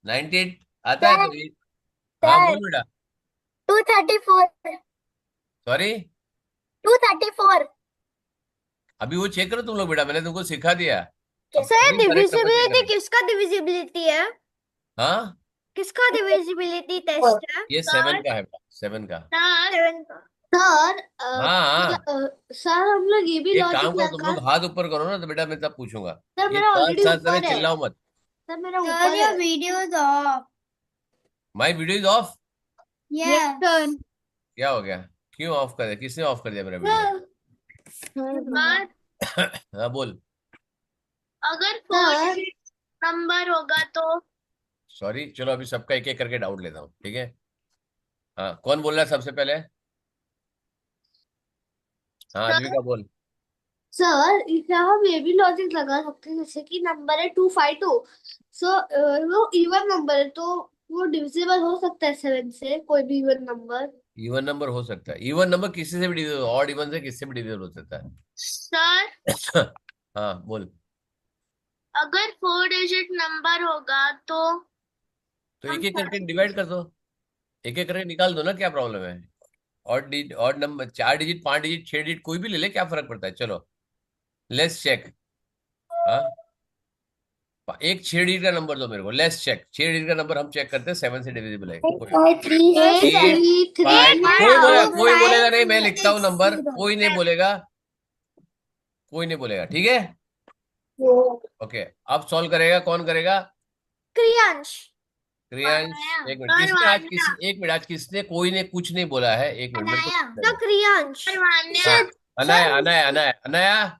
98 आता है तो हाँ बोल बेटा। 234 सॉरी, 234 अभी वो चेक करो तुम लोग बेटा, मैंने तुमको सिखा दिया। अब sir correct number check divisibility करें। किसका डिविजिबिलिटी है? हाँ किसका डिविजिबिलिटी टेस्ट है? ये 7 का है बेटा, 7 का। 7 का। सर हाँ हाँ, सर हम लोग ये भी एक लॉजिक काम करो, तुम लगा। लोग हाथ ऊपर करो ना तो बेटा मैं तब पूछूंगा। सर ये मेरा साथ ऑलरेडी साथ समय ऊपर है। चिल्लाओ मत। सर मेरा Sir, ऊपर your है। video is off. My video is of? Yes. क्या हो गया? क्यों ऑफ कर दिया? किसने ऑफ कर दिया मेरा वीडियो? हाँ बोल। अगर 4 नंबर होगा तो सॉरी, चलो अभी सबका एक एक करके डाउट लेता हूँ, ठीक है? हाँ कौन बोल रहा है सबसे पहले? हाँ द्विका बोल। सर इसमें हम ये भी लॉजिक लगा सकते हैं जैसे कि नंबर है 252 सो वो इवन नंबर है तो वो डिविजिबल हो सकता है 7 से, कोई भी इवन नंबर। इवन नंबर हो सकता है। इवन नंबर किसी से भी डिविजिबल, ऑड इवन से किससे भी डिविजिबल हो सकता है। सर हाँ बोल। अगर 4 डिजिट नंबर होगा तो एक एक करके डिवाइड कर दो, एक एक करके निकाल दो ना, क्या प्रॉब्लम है? Odd number 4 digit, 5 digit, 6 digit कोई भी ले ले, क्या फर्क पड़ता है? चलो लेट्स चेक। हाँ एक 6 डिजिट का नंबर दो मेरे को, लेट्स चेक। 6 डिजिट का नंबर हम चेक करते हैं 7 से डिविजिबल है। कोई बोलेगा नहीं, मैं लिखता हूँ नंबर, कोई नहीं बोलेगा, कोई नहीं बोलेगा, ठीक है? ओके अब सॉल्व करेगा कौन करेगा? क्रियांश। क्रियांश। एक मिनट, किसने आज एक मिनट, आज किसने, कोई ने कुछ नहीं बोला है? एक मिनट मेरे को। क्रियांश। हाँ, अनाया अनाया अनाया अनाया।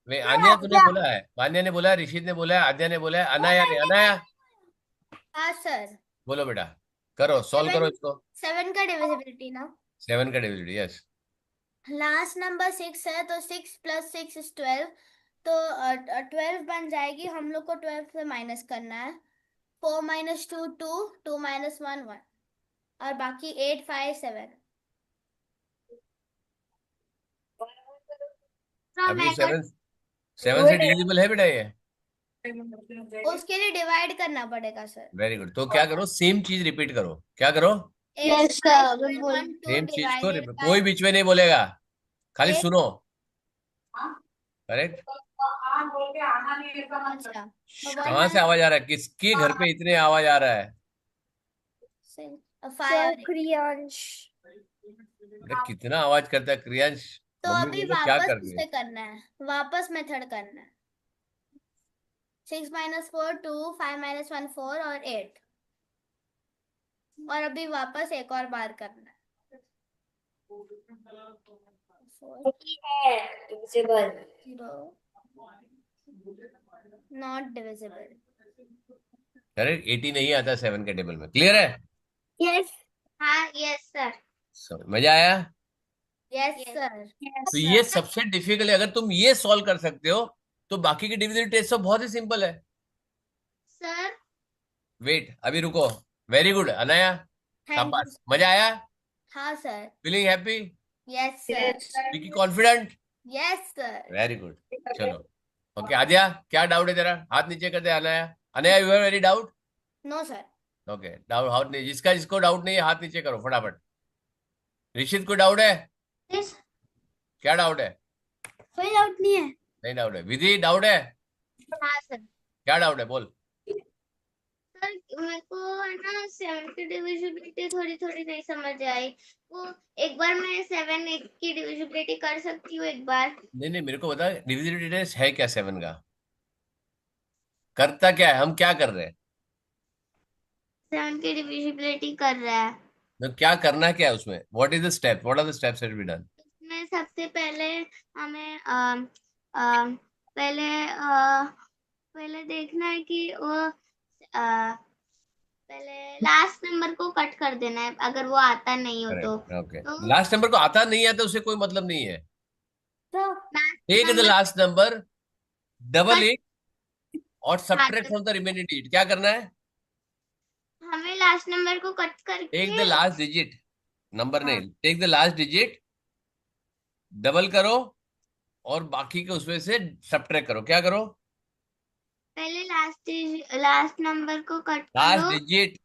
वे आन्या तूने बोला है, मान्या ने बोला है, ऋषित ने बोला है, आद्या ने बोला है, अनाया ने। अनाया हाँ सर। बोलो बेटा, करो सॉल्व करो इसको। 7 का डिविजिबिलिटी ना। 7 का डिविजिबिलिटी, यस। लास्ट नंबर 6 है तो 6 + 6 = 12, तो 12 बन जाएगी। हम लोग को 12 से माइनस करना है। 4 - 2 2, 2 - 1 1, और बाकी 8 5 7। अभी 7 से डिविजिबल है बेटा ये? उसके लिए डिवाइड करना पड़ेगा सर। Very good. तो क्या करो, सेम चीज रिपीट करो। क्या करो? 8 Yes, sir. 5 1 2 सेम चीज को divided repeat- by कोई बीच में नहीं बोलेगा, खाली Eight. सुनो। करेक्ट। अच्छा, कहाँ से आवाज आ रहा है? किसके घर पे इतने आवाज आ रहा है? 5। क्रियांश। अरे कितना आवाज करता है क्रियांश। तो मम्मी अभी बोलो क्या वापस कर रही उसे है? करना है, वापस मेथड करना है। 6 - 4 2, 5 - 1 4 और 8। और अभी वापस एक और बार करना है। Divisible not divisible. करेक्ट, 80 नहीं आता 7 के टेबल में। क्लियर है? यस हाँ यस सर। मजा आया? Yes sir. तो ये सबसे डिफिकल्ट है। अगर तुम ये सॉल्व कर सकते हो तो बाकी के डिविजन टेस्ट तो बहुत ही सिंपल है। सर वेट, अभी रुको। Very good Anaya, thank you. शाबाश। मजा आया? हाँ sir. Feeling happy? Yes sir. Vicky confident? Yes sir. Very good. चलो ओके, आद्या क्या डाउट है तेरा? हाथ नीचे कर दे। Anaya, Anaya you have any doubt? No sir. Okay, doubt हाथ नहीं, जिसको डाउट नहीं है हाथ नीचे करो फटाफट। ऋषित को डाउट है? यस क्या डाउट है? कोई डाउट नहीं है नहीं डाउट है। विधि डाउट है? हाँ सर। क्या डाउट है बोल। सर मेरे को है ना 7 की डिविजिबिलिटी थोड़ी थोड़ी नहीं समझ आई। वो एक बार मैं 7 की डिविजिबिलिटी कर सकती हूँ एक बार? नहीं नहीं, मेरे को बता डिविजिबिलिटी टेस्ट है क्या 7 का? करता क्या है, हम क्या कर रहे हैं? 7 की डिविजिबिलिटी कर रहा है। तो क्या करना क्या है उसमें? What is the step, what are the steps that be done? इसमें सबसे पहले हमें पहले देखना है कि वो पहले लास्ट नंबर को कट कर देना है अगर वो आता नहीं हो तो। ओके, तो लास्ट नंबर को आता नहीं आता उससे कोई मतलब नहीं है। तो take the number last number, double cut it और subtract from the remaining digit. क्या करना है? हमें लास्ट नंबर को कट टेक करके द लास्ट डिजिट, नंबर हाँ, नहीं, take the last digit, double करो और बाकी के उसमें से सब्ट्रैक्ट करो। क्या करो? पहले लास्ट नंबर को कट लास्ट करो। डिजिट।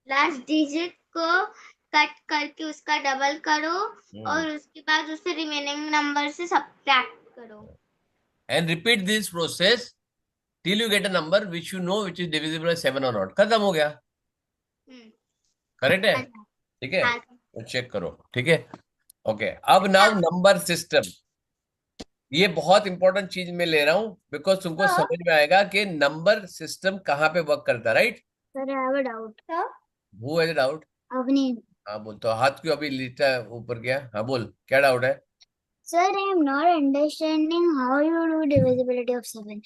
लास्ट डिजिट को कट करके उसका डबल करो और उसके बाद उससे रिमेनिंग नंबर से सब्ट्रैक्ट करो। And repeat this process till you get a number which you know which is divisible by 7 और नॉट। खत्म हो गया। हम्म। करेक्ट है? अच्छा। ठीक है, हाँ तो चेक करो। ठीक है, ओके। अब नाउ नंबर सिस्टम, ये बहुत इंपॉर्टेंट चीज मैं ले रहा हूं बिकॉज तुमको हाँ। समझ में आएगा कि नंबर सिस्टम कहाँ पे वर्क करता है। Right? Sir I have a doubt who has a doubt? Avni हाँ बोल। तो हाथ क्यों अभी लीटा ऊपर गया? हाँ बोल, क्या डाउट है? Sir, I am not understanding how you do divisibility of 7.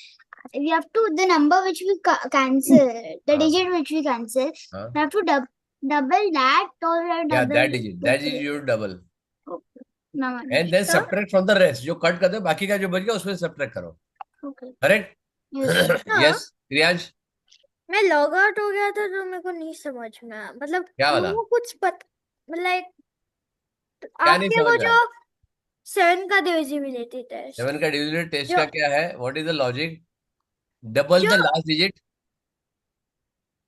We have to, the number which we cancel, the हाँ digit which we cancel, हाँ, we have to double that or क्या double that is your double Okay. No, and then sir. Subtract from the rest. जो cut कर दो बाकी का जो बच गया उसमें सब्ट्रैक्ट करो। Okay. Correct? Yes, sir. Yes Kriyansh, मैं लॉग आउट हो गया था तो मेरे को नहीं समझ में आया मतलब क्या वाला? वो कुछ लाइक क्या नहीं आपके समझ वो में जो आया? 7 का डिविजिबिलिटी टेस्ट 7 का डिविजिबल टेस्ट जो का क्या है? What is the logic? Double जो द लास्ट डिजिट।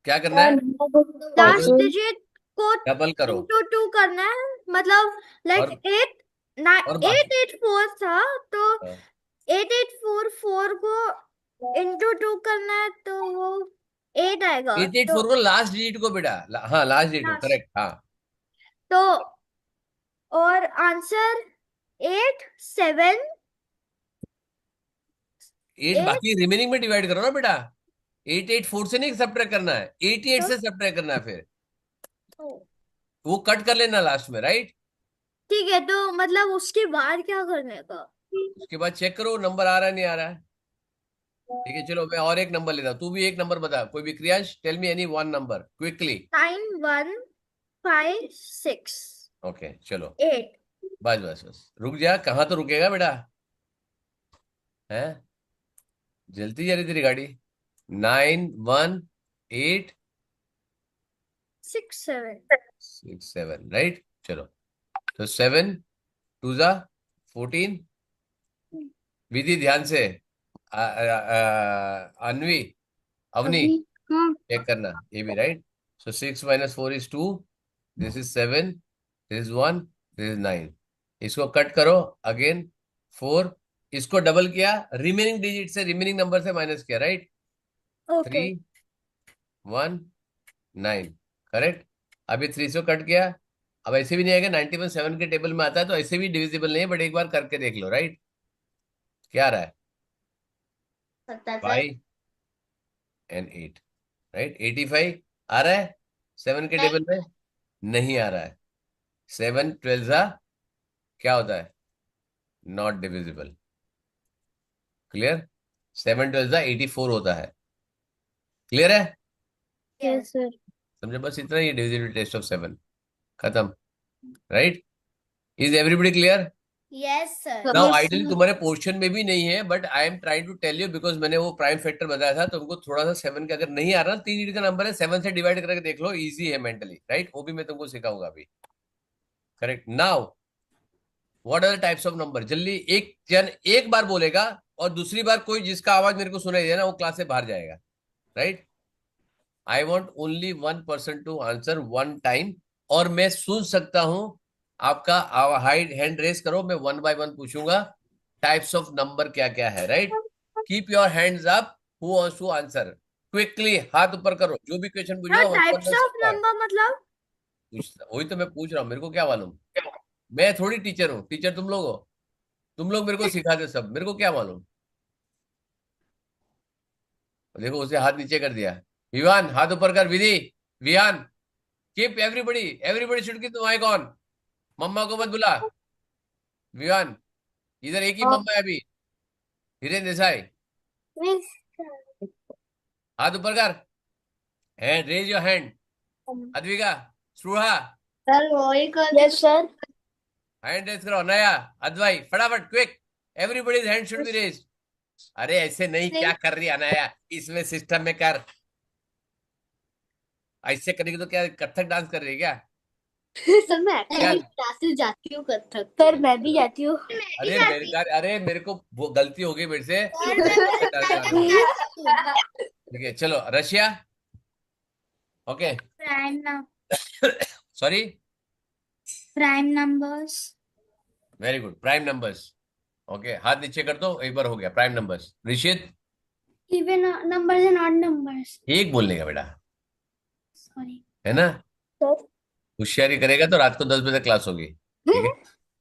क्या करना है? लास्ट डिजिट को डबल करो इंटू 2 करना है मतलब लाइक और 8 बाकी 8 4 था तो 8844 को इंटू 2 करना है तो वो 8 आएगा 884 को लास्ट डिजिट को बेटा हाँ लास्ट डिजिट को। लास्ट करेक्ट, हाँ। तो और आंसर 8 7 8 8 बाकी रिमेनिंग में डिवाइड करो ना बेटा। 884 से नहीं सब्ट्रैक्ट करना है, 88 से सब्ट्रैक्ट करना है। फिर वो कट कर लेना लास्ट में। राइट? ठीक है तो मतलब उसके बाद क्या करने का उसके बाद चेक करो नंबर आ रहा है नहीं आ रहा है। ठीक है, चलो मैं और एक नंबर लेता हूँ, तू भी एक नंबर बता। कोई भी Kriyansh, tell me any one number quickly. 9 1 5 6 okay चलो, 8 बस बस बस, रुक जा। कहाँ तो रुकेगा बेटा, है? जलती जा रही तेरी गाड़ी। 9 1 8 6 7 6 7। राइट, चलो। तो 7 2 जा 14। विधि ध्यान से। अन्वी, अवनी, अभी हाँ चेक करना ये भी। Right? So 6 - 4 is 2, this is 7, this is 1, this is 9। इसको कट करो अगेन 4, इसको डबल किया, रिमेनिंग डिजिट से रिमेनिंग नंबर से माइनस किया। राइट? ओके 3 1 9। करेक्ट? अभी 3 से कट किया। अब ऐसे भी नहीं आएगा, 91 7 के टेबल में आता है तो ऐसे भी डिविजिबल नहीं है, बट एक बार करके देख लो। राइट? क्या आ रहा है? 77 5 and 8। राइट? 85 आ रहा है? 7 के टेबल में नहीं आ रहा है। 7 12 क्या होता है? Not divisible. क्लियर? 7 12 84 होता है। क्लियर है? Yes, sir. समझे? बस इतना ही डिविजिबिलिटी टेस्ट ऑफ 7 खत्म। Right? Is everybody clear? Yes sir. Now Yes, ideally sir. तुम्हारे पोर्शन में भी नहीं है, but I am trying to tell you because मैंने वो प्राइम फैक्टर बताया था तुमको। थोड़ा सा 7 का अगर नहीं आ रहा, 3 डिजिट का नंबर है, 7 से डिवाइड करके देख लो, इजी है मेंटली। राइट? वो भी मैं तुमको सिखाऊंगा अभी। Correct. Now what are the types of number? जल्दी एक जन एक बार बोलेगा और दूसरी बार कोई जिसका आवाज मेरे को सुनाई दे ना वो क्लास से बाहर जाएगा। Right? I want only 1 person to answer 1 time. और मैं सुन सकता हूं आपका। हाइड हैंड रेस करो, मैं 1 by 1 पूछूंगा टाइप्स ऑफ नंबर क्या क्या है। Right? Keep your hands up who wants to answer. Quickly हाथ ऊपर करो, जो भी क्वेश्चन पूछना हो टाइप्स ऑफ नंबर मतलब? वही तो मैं पूछ रहा हूँ, मेरे को क्या मालूम? मैं थोड़ी टीचर हूँ, टीचर तुम लोग हो। तुम लोग मेरे को सिखाते सब, मेरे को क्या मालूम? देखो उसे हाथ नीचे कर दिया। विवान हाथ ऊपर कर। Vidhi, Vihaan, keep everybody, everybody should keep the mike on. मम्मा को मत बुला। विवान, इधर एक ही मम्मा है अभी। धीरेन्द्र देसाई, हाथ ऊपर कर। Hand raise your hand. Advika, Spriha, Sir, वही कर. Yes, sir. हैंड रेज करो। नया, अद्वई, फटाफट quick, everybody's hand should be raised. अरे ऐसे नहीं, क्या कर रही है अनाया? इसमें सिस्टम में कर। ऐसे करेगी तो क्या कथक डांस कर रही है क्या? सर मैं एक्चुअली क्लासेस जाती हूँ कथक. सर मैं भी जाती हूँ. अरे मेरे को वो गलती हो गई मेरे से। ठीक है, चलो Russia. Okay, sorry, prime numbers. Very good. Prime numbers. Okay, हाथ नीचे कर दो, एक बार हो गया prime numbers. Rishit, even numbers and odd numbers. एक बोलने का बेटा, सॉरी है ना? सर. होशियारी करेगा तो रात को 10 बजे क्लास होगी। ठीक है।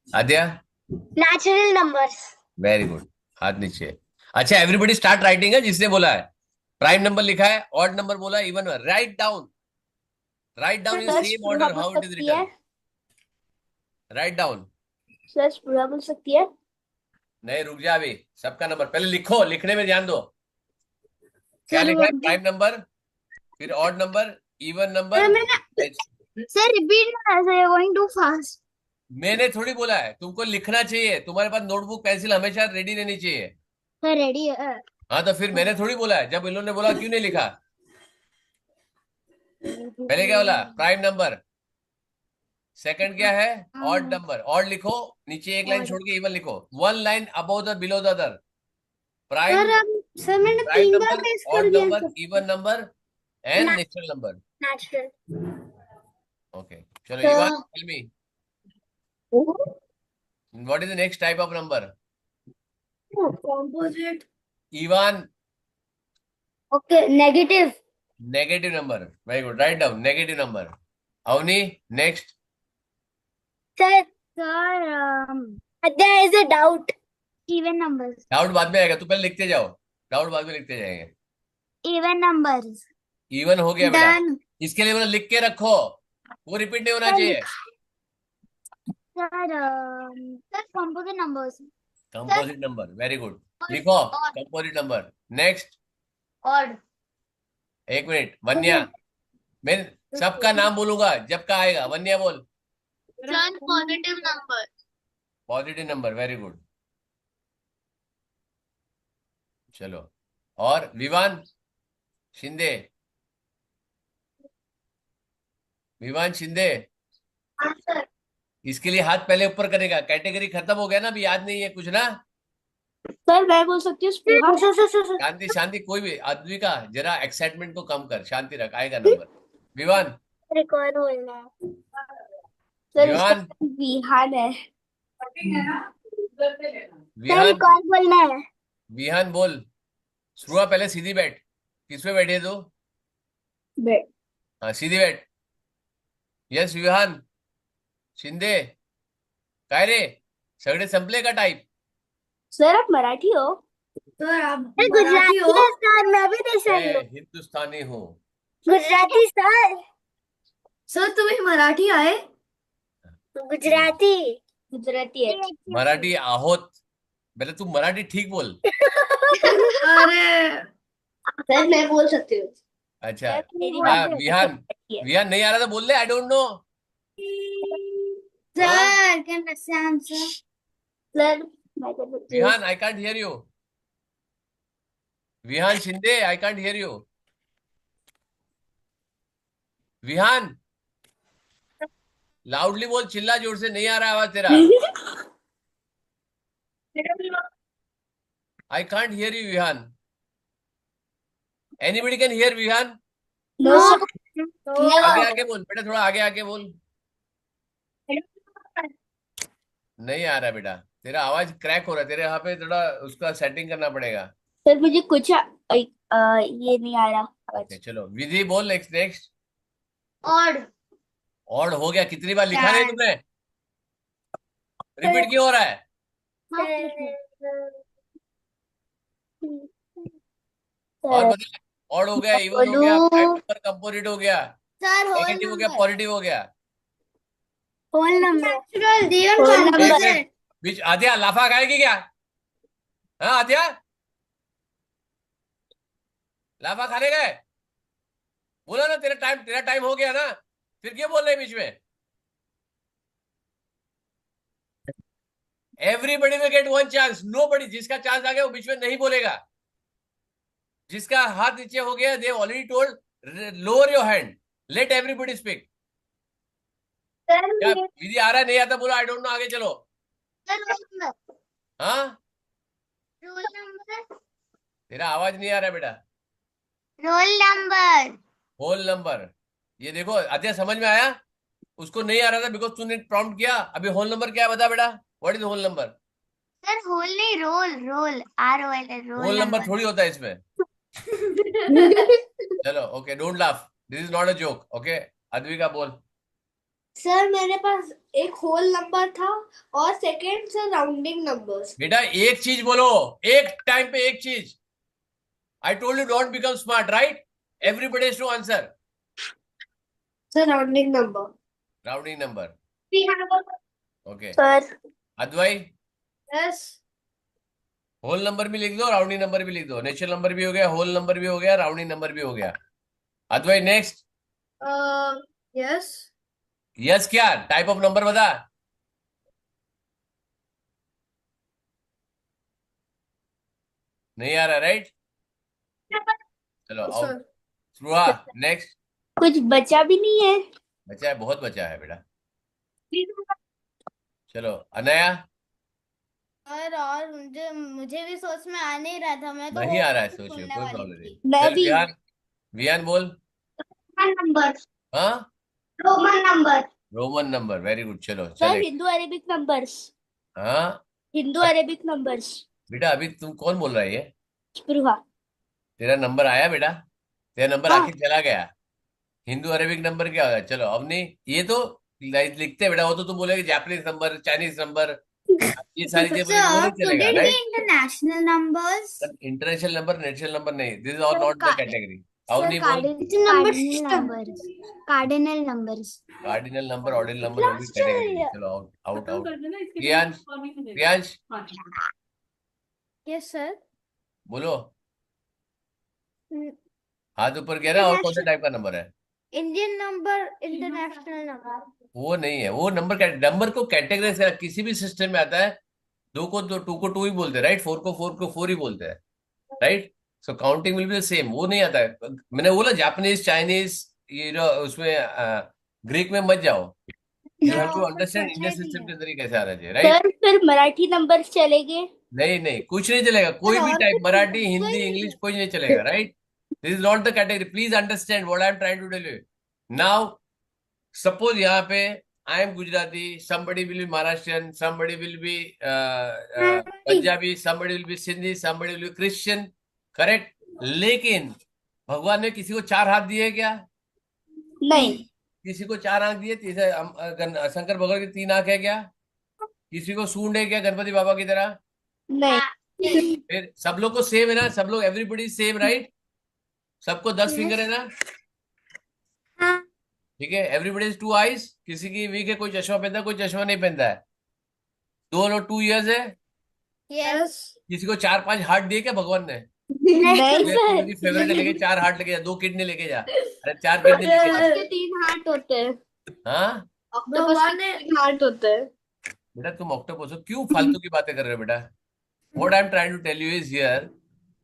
आद्या, नेचुरल नंबर्स। Very good. हाथ नीचे। अच्छा, एवरीबडी स्टार्ट राइटिंग है। जिसने बोला है प्राइम नंबर लिखा है, ऑड नंबर बोला है, even, write down. Write down in sir same Spruha order बोल हाउ इट इज सकती है. रिटन। Write down. सर स्पृहा बोल सकती है. नहीं, रुक जा अभी। सबका नंबर पहले लिखो, लिखने में ध्यान दो। क्या सर लिखा है? प्राइम नंबर, फिर odd number, even number. Sir repeat ना, sir you are going too fast. मैंने थोड़ी बोला है, तुमको लिखना चाहिए। तुम्हारे पास नोटबुक पेंसिल हमेशा रेडी रहनी चाहिए। सर रेडी है। हाँ तो फिर मैंने थोड़ी बोला है। जब इन लोगों ने बोला क्यों नहीं लिखा? पहले क्या बोला? Prime number. सेकंड क्या है? Odd number. ऑड लिखो, नीचे एक लाइन छोड़ के इवन लिखो। 1 line above the below the other. Prime, sir मैंने प्राइम 3 बार नंबर, टेस्ट ऑड कर दिया number, even number and natural number. Natural. Okay, चलो even, tell me what is the next type of number? Composite. इवन, Okay, negative. Negative number. Very good, write down negative number. Avni, next. Sir there is a doubt. Even numbers. Doubt बाद में आएगा, तू पहले लिखते जाओ। Doubt बाद में लिखते जाएंगे। Even numbers. इवन हो गया बेटा। Done. इसके लिए बोला लिख के रखो, वो रिपीट नहीं होना चाहिए। Sir composite numbers. Composite number, very good. लिखो कंपोजिट नंबर। नेक्स्ट। Odd. एक मिनट, वन्या, मैं सबका नाम बोलूंगा जब का आएगा। वन्या बोल। Sir, positive number. Positive number, very good. चलो, और विवान शिंदे, विवान शिंदे, हाँ सर. इसके लिए हाथ पहले ऊपर करेगा। कैटेगरी खत्म हो गया ना, अभी याद नहीं है कुछ ना? सर मैं बोल सकती हूँ स्पृहा. शांति शांति, कोई भी। अद्विका, जरा एक्साइटमेंट को कम कर, शांति रख, आएगा नंबर। विवान, रिकॉर्ड बोलना है। सर विहान, इसका विहान है. सर विहान, रिकॉर्ड बोलना है। विहान बोल। शुरुआ पहले सीधी बैठ। किस पे बैठे तू? बेड. हाँ सीधी बैठ। यस विहान, शिंदे, काय रे सगळे संपले का टाइप? सर आप मराठी हो? सर आप गुजराती है सर, मैं भी देसाई हूँ। हिंदुस्तानी हूँ। गुजराती सर। सर तुम्हें मराठी आहे? गुजराती गुजराती है। मराठी आहोत, पहले तू मराठी ठीक बोल। अरे सर मैं बोल सकती हूँ। अच्छा मेरी हाँ बात विहान, विहान नहीं आ रहा था बोल ले I don't know. Sir can I answer? Sir मैं बोल सकती हूँ। Vihan I can't hear you, Vihan Shinde I can't hear you. Vihan loudly बोल, चिल्ला जोर से, नहीं आ रहा आवाज तेरा। I can't hear you Vihan. Anybody can hear Vihan? No आगे आके बोल बेटा, थोड़ा आगे आके बोल। नहीं आ रहा बेटा, तेरा आवाज क्रैक हो रहा है, तेरे यहाँ पे थोड़ा उसका सेटिंग करना पड़ेगा। सर मुझे कुछ ये नहीं आ रहा ओके चलो विधि बोल नेक्स्ट नेक्स्ट। और और हो गया, कितनी बार लिखा नहीं तुमने, रिपीट क्यों हो रहा है? और बता, और हो गया, इवन हो गया, प्राइम नंबर कंपोजिट हो गया, सर होल नेगेटिव हो गया, नंबर पॉजिटिव हो गया। होल नंबर होल नंबर एक बीच आद्या लाफा खाएगी क्या? हाँ आद्या लाफा खाने गए? बोला ना तेरा टाइम हो गया ना, फिर क्यों बोल रहे हैं बीच में? Everybody will get one chance, nobody, जिसका चांस आ गया वो बीच में नहीं बोलेगा। जिसका हाथ नीचे हो गया they already told, lower your hand, let everybody speak. क्या विधि आ रहा है नहीं आता बोलो आई डोंट नो, आगे चलो। हाँ रोल नंबर तेरा आवाज नहीं आ रहा है बेटा। रोल नंबर होल नंबर, ये देखो आद्या समझ में आया? उसको नहीं आ रहा था बिकॉज तूने प्रॉम्प्ट किया। अभी होल नंबर क्या है बता बेटा, what is whole number? Sir whole नहीं roll roll ROL whole number थोड़ी होता है इसमें। चलो okay don't laugh, this is not a joke. Okay Advika बोल। सर मेरे पास एक होल नंबर था और सेकंड सर राउंडिंग नंबर्स। बेटा एक चीज बोलो, एक टाइम पे एक चीज। I told you don't become smart, right? Everybody has to answer. Sir rounding number. Rounding number okay. Sir Advay yes whole number भी लिख दो, राउंडिंग नंबर भी लिख दो। नेचुरल नंबर भी हो गया, होल नंबर भी हो गया, राउंडिंग नंबर भी हो गया। अद्वै नेक्स्ट। यस यस क्या टाइप ऑफ नंबर बता। नहीं आ रहा राइट? चलो आउट। Sir श्रुआ next. कुछ बचा भी नहीं है। बचा है, बहुत बचा है बेटा। चलो अनया। और मुझे मुझे भी सोच में आ नहीं रहा था, मैं तो नहीं आ रहा है, होल सोचिए सुनने कोई वाली प्रॉब्लम नहीं। थी। मैं चल भी। विहान, विहान बोल। नंबर हाँ Roman number. Roman number, very good. चलो सर चले। Hindu Arabic numbers. हाँ हिंदू अरेबिक नंबर्स। बेटा अभी तुम कौन बोल रहा है ये? स्पृहा। तेरा नंबर आया बेटा, तेरा नंबर हाँ। आके चला गया। हिंदू अरेबिक नंबर क्या होगा? चलो अब नहीं, ये तो लिखते हैं बेटा, वो तो तुम बोलेगे जापानीज नंबर, चाइनीज नंबर, ये सारी चीजें बोलेगी, वो नहीं चलेगा right? International numbers international number, national number नहीं, this is all not the category. Avni बोल। Cardinal numbers cardinal number, ordinal number वो भी कैटेगरी। चलो आउट आउट खत्म आउट। कर देना, इसके प्रियांश, बाद परमिशन दे प्रियांश हाँ यस सर। बोलो। हाथ ऊपर किया ना, और कौन सा टाइप का नंबर है? Indian number, international number. वो नहीं है, वो नंबर नंबर को कैटेगराइज किसी भी सिस्टम में आता है। दो को दो, टू को टू ही बोलते हैं राइट, फोर को फोर ही बोलते हैं right. So counting will be same, वो नहीं आता है। मैंने बोला जापानीज, चाइनीज, ये जो उसमें ग्रीक में मत जाओ। You have to understand Indian system के अंदर ही कैसे आ रहा है राइट। सर फिर मराठी नंबर्स चलेंगे? नहीं नहीं कुछ नहीं चलेगा, कोई भी और टाइप, कुछ मराठी नहीं, हिंदी कोई नहीं इंग्लिश कुछ नहीं चलेगा right. This is not the category, please understand what I am trying to tell you. Now suppose यहाँ पे I am Gujarati, somebody will be Maharashtrian, somebody will be Punjabi, somebody will be Sindhi, somebody will be Christian, correct. लेकिन भगवान ने किसी को चार हाथ दिए क्या? नहीं। किसी को चार आंख दिए? शंकर भगवान की तीन आंख है क्या? किसी को सूंड है क्या गणपति बाबा की तरह? नहीं। फिर सब लोग को सेम है ना, सब लोग एवरीबडी सेम राइट, सबको 10 फिंगर है ना। ठीक है, एवरीबडी इज टू आईज, किसी की वीक है, कोई चश्मा पहनता है, कोई चश्मा नहीं पहनता है। दोनों 2 इयर्स है। यस किसी को 4-5 हार्ट दिए क्या भगवान ने? नहीं तू सर। मेरी फेवरेट लेके 4 हार्ट लेके जा, 2 किडनी लेके जा, अरे 4 किडनी लेके जा। ऑक्टोपस के 3 हार्ट होते हैं। हाँ ऑक्टोपस के 3 हार्ट होते हैं। बेटा, तुम ऑक्टोपस हो, क्यों फालतू की बातें कर रहे हो बेटा? What I am trying to tell you is here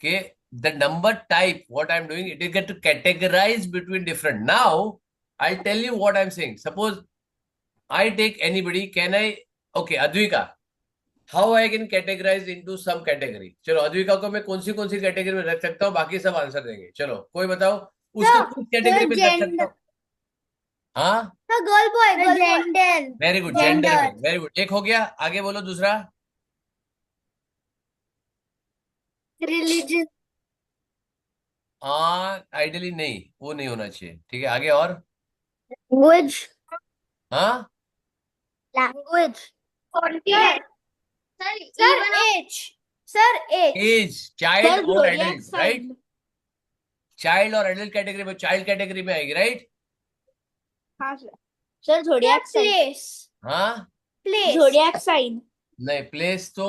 के the number type what I am doing, it is get to categorize between different. Now I tell you what I am saying. Suppose I take anybody, can I? Okay, Advika. How I can categorize into some category? चलो, अद्विका को मैं कौन सी category में रख सकता हूँ, बाकी सब आंसर देंगे। चलो, कोई बताओ उसको किस कैटेगरी में रख सकता हूँ? हाँ, girl boy gender very good, gender में, वेरी गुड, एक हो गया। आगे बोलो दूसरा। रिलीजन। हाँ, आइडियली नहीं, वो नहीं होना चाहिए। ठीक है, आगे और। लैंग्वेज। हाँ, language. Sir age sir age age, child और एडल्ट, राइट? चाइल्ड और एडल्ट कैटेगरी में, चाइल्ड कैटेगरी में आएगी, राइट? हाँ sir. Sir zodiac sign. Place हाँ, प्लेस ज़ोडिएक साइन। नहीं, प्लेस तो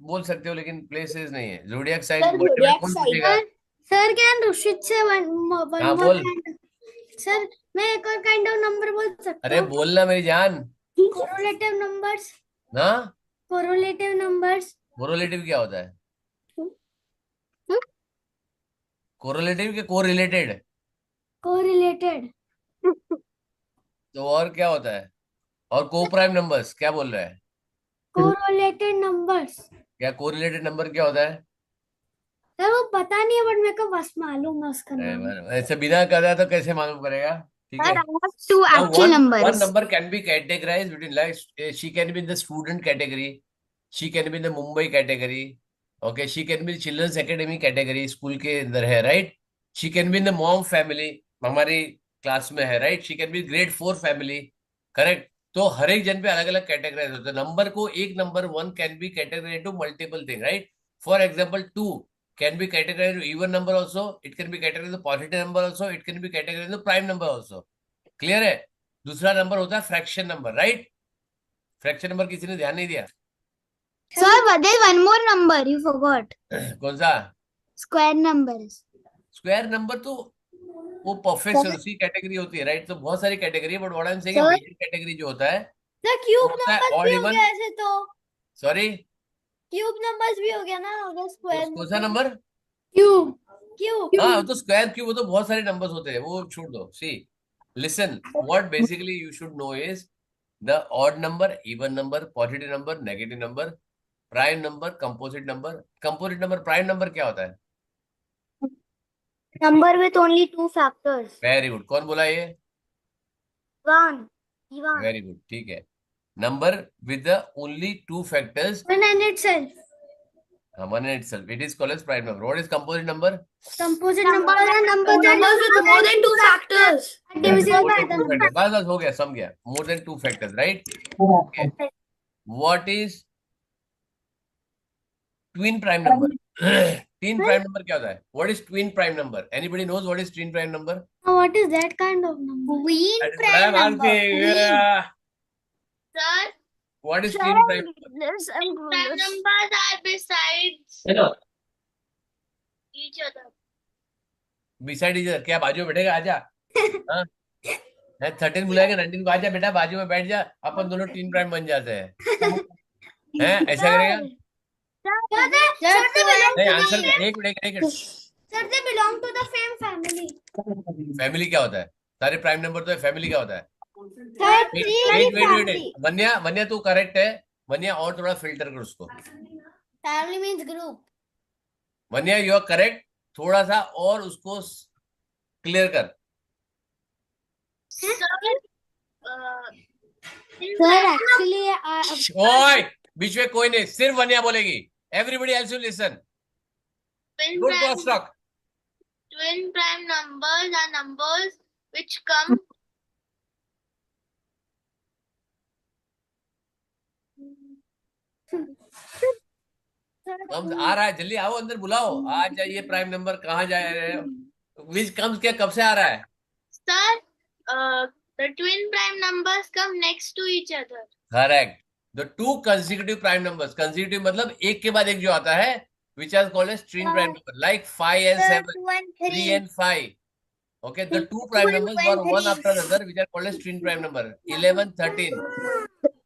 बोल सकते हो, लेकिन प्लेसेस नहीं है। ज़ोडिएक साइन सर, बर्थडे में zodiac कौन sign। पूछेगा? सर कैन रुशित से वन हाँ, मोर बोल। सर मैं एक और काइंड ऑफ नंबर बोल सकता अरे हूँ? बोलना मेरी जान। Correlative numbers. ना, कोरिलेटिव नंबर्स। कोरोलेटिव क्या होता है? कोरोलेटिव के कोरिलेटेड? कोरिलेटेड। तो और क्या होता है? और को प्राइम नंबर्स क्या बोल रहा है? Correlated numbers. क्या कोरिलेटेड नंबर क्या होता है? सर वो पता नहीं है बट मेरे को बस मालूम है उसका नाम। ऐसे बिना कर रहा तो कैसे मालूम करेगा? ठीक है। Two Now, actual one numbers. number can be categorized between, like, she can be in the student category, she can be in the Mumbai category, okay, she can be children's academy category, school के अंदर है, right? She can be in the mom family, हमारी class में है, right? She can be grade 4 family, correct? तो हर एक जन पे अलग अलग कैटेगराइज होता है। नंबर को, एक number 1 can be categorise to multiple thing, right? For example 2 can be categorized into even number also, it can be categorized into positive number also, it can be categorized into prime number also. Clear है? दूसरा number होता है fraction number, right? Fraction number किसी ने ध्यान नहीं दिया? Sir, but there's one more number you forgot. कौन सा? Square numbers. स्क्वायर नंबर तो वो परफेक्ट उसी कैटेगरी होती है, राइट? तो बहुत सारी कैटेगरी है, but what I am saying, major category जो होता है सर वो क्यूब होता है नंबर्स ऑड भी हो इवन। गया ऐसे तो सॉरी, क्यूब नंबर्स भी हो गया ना अगर स्क्वायर कौन सा नंबर? Cube. क्यूब हाँ, वो तो स्क्वायर क्यूब, वो तो बहुत सारे नंबर्स होते हैं, वो छोड़ दो। See, listen, what basically you should know is the odd number, even number, positive number, negative number, prime number, composite number. Composite number, prime number क्या होता है? Number with only 2 factors. Very good, कौन बोला ये? One. Ivan. Very good, ठीक है। Number with the only 2 factors, One and itself. one in itself, it is called as prime number. What is composite number? Composite number are numbers Numbers with more than 2 factors. divisible More by than the 2 factors. बस हो गया, सम गया। More than 2 factors, right? Okay. What is twin prime number? Twin prime number क्या होता है? What is twin prime number? Anybody knows what is twin prime number? What is that kind of number? Queen That is prime prime number answer. Yeah. Sir, What is twin prime number? prime numbers are besides each other. Beside each other, क्या बाजू में बैठेगा? आजा। हाँ, 13 बुलाएंगे 19 को, आजा बेटा बाजू में बैठ जा, अपन दोनों twin prime बन जाते हैं। हैं, ऐसा करेगा? नहीं, आंसर एक minute. Sir, they belong to the same family. Family क्या होता है? सारे प्राइम नंबर तो है, फैमिली क्या होता है? Sir, वेट, वन्या तू करेक्ट है। वन्या और थोड़ा फिल्टर कर उसको। Family means group Vanya you are correct, थोड़ा सा और उसको क्लियर कर। Sir, actually, ओए, बीच में कोई नहीं, सिर्फ वन्या बोलेगी। Everybody else will listen. Don't cross talk. Twin prime numbers are numbers which come. Comes आ रहा है, जल्दी आओ, अंदर बुलाओ। आ जाइए, प्राइम नंबर कहाँ जा रहे हैं? विच कम्स क्या कब से आ रहा है? Sir, The twin prime numbers come next to each other. Correct. The two consecutive prime numbers, consecutive मतलब एक के बाद एक जो आता है, which are called as twin prime number, like 5 and 7, 2 and 3 3. and 5. Okay, the two prime numbers and are one three. after the other, which are called as twin prime number. 11, 13.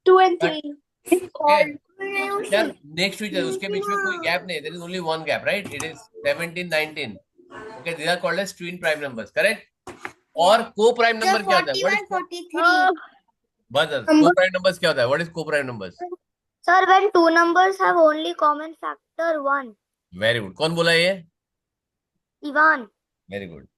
2 and But- 3. Okay. They are next to each other. उसके बीच में कोई gap नहीं. There is only one gap, right? It is 17, 19. Okay, these are called as twin prime numbers, correct? और co-prime The number क्या होता है? 41, 43. बस co-prime numbers क्या होता है? What is co-prime numbers? Sir, when two numbers have only common factor 1. Very good. कौन बोला ये? Ivan. Very good.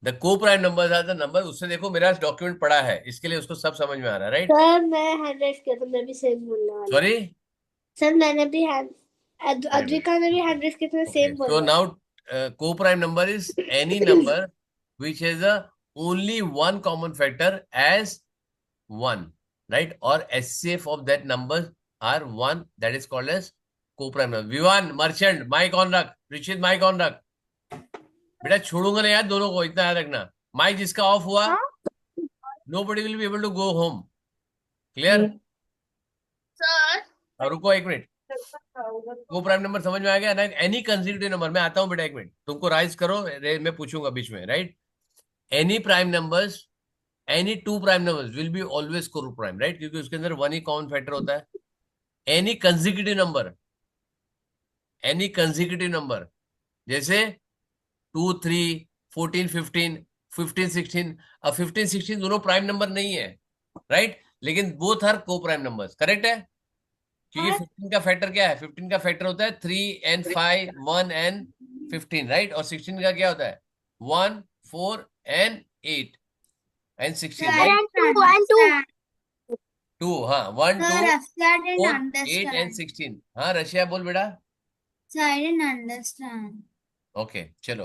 The co-prime numbers are the numbers. उससे देखो मेरा डॉक्यूमेंट पड़ा है, इसके लिए उसको सब समझ में आ रहा है, right? सर मैं हैंड रेस किया तो मैं भी सेम बोलने वाला. Sorry? सर मैंने भी हैंड अद्विका ने भी हैंड रेस किया तो मैं Okay. सेम So बोला. now co-prime number is any number which has a only one common factor as 1, right? Or SCF of that number are 1, that is called as co-prime number. Vivan, merchant, mic on रख. Rishit, mic on रख. बेटा छोड़ूंगा ना यार दोनों को, इतना याद रखना. माइक जिसका ऑफ हुआ, nobody will be able to go home. Clear? Sir, और रुको एक मिनट. को प्राइम नंबर समझ में आ गया ना? एनी कंसेक्यूटिव नंबर, मैं आता हूं बेटा एक मिनट, तुमको राइज करो, मैं पूछूंगा बीच में, right? Any prime numbers, any two prime numbers will be always को प्राइम, राइट? क्योंकि उसके अंदर वन ही कॉमन फैक्टर होता है. Any consecutive number, any consecutive number जैसे 2, 3, 14, 15, 15, 16. अब 15, 16 दोनों प्राइम नंबर नहीं है, राइट? लेकिन both are coprime numbers, correct है? क्योंकि 15 का फैक्टर क्या है? 15 का फैक्टर होता है 3 and 5, 1 and 15, राइट? और 16 का क्या होता है? 1, 4 and 8 and 16, right? 2 and 2. 2, हाँ, 1, Sir, 2, Rashia didn't 4, 8 understand. and 16. हाँ रशिया बोल बेटा. Sir, I didn't understand. Okay चलो,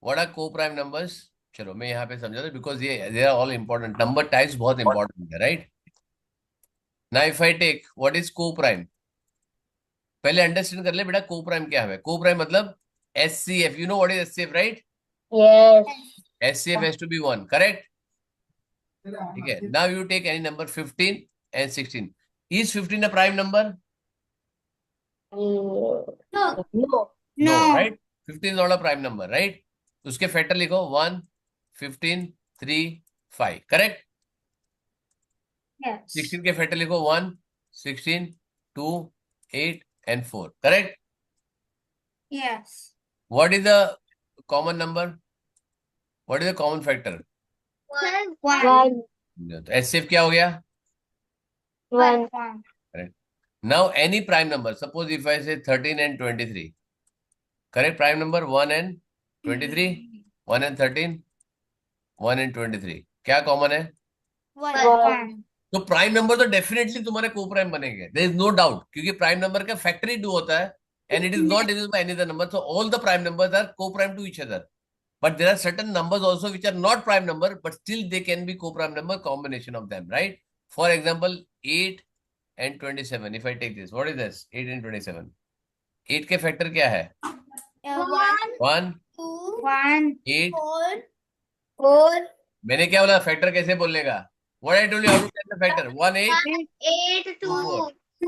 what are coprime numbers? चलो मैं यहाँ पे समझा दूं, बिकॉज ये they are all important. Number types बहुत इंपॉर्टेंट है, right? Now if I take what is coprime, पहले अंडरस्टैंड कर ले बेटा को प्राइम क्या है. को प्राइम मतलब SCF. You know what is SCF, right? Yes. SCF has to be 1, correct? ठीक है. Now you take any number 15 and 16. Is 15 a prime number? No. No, right? 15 is not a prime number, right? उसके factor लिखो 1, 15, 3, 5, correct? Yes. 16 के factor लिखो 1, 16, 2, 8 and 4, correct? Yes. What is the common number? What is the common factor? Sir, 1. तो SCF क्या हो गया? 1. Now any prime number, suppose if I say 13 and 23, correct? Prime number 1 and 23, 1 and 13, 1 and 23, क्या common है? 1. तो prime number तो definitely तुम्हारे को प्राइम बनेंगे, देयर इज नो डाउट, क्योंकि प्राइम नंबर का फैक्टर ही 2 होता है and it is not divided by any other number, so all the prime numbers are co-prime to each other. But there are certain numbers also which are not prime number, but still they can be co-prime number, combination of them, right? For example, 8 and 27. If I take this, what is this? 8 and 27. 8 के factor क्या है? 1, 1, 2, 1, 8. 4. 4. मैंने क्या बोला? Factor कैसे बोलने का? What I told you, how to get the factor? 1, 8. 8, 2,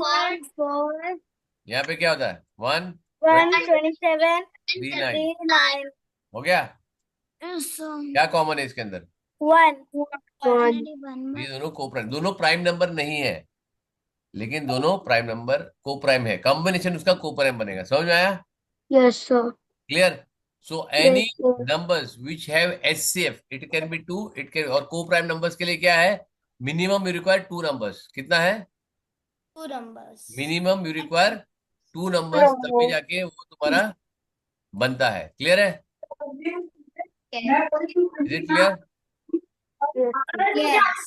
4, 4. यहाँ पे क्या होता है? 1, 1, 27. 3, 9. 9. हो गया? क्या कॉमन है इसके अंदर? 1. ये दोनों को-प्राइम, दोनों प्राइम नंबर नहीं है, लेकिन दोनों प्राइम नंबर को प्राइम है. कॉम्बिनेशन उसका को प्राइम बनेगा. समझ में आया? Yes, sir. Clear? So any Yes, sir. Numbers which have SCF, it can be 2, it can, और को प्राइम नंबर्स के लिए क्या है? Minimum you require 2 numbers. कितना है? 2 numbers. Minimum you require 2 numbers, तभी जाके वो तुम्हारा बनता है. क्लियर है? Is it clear? Yes.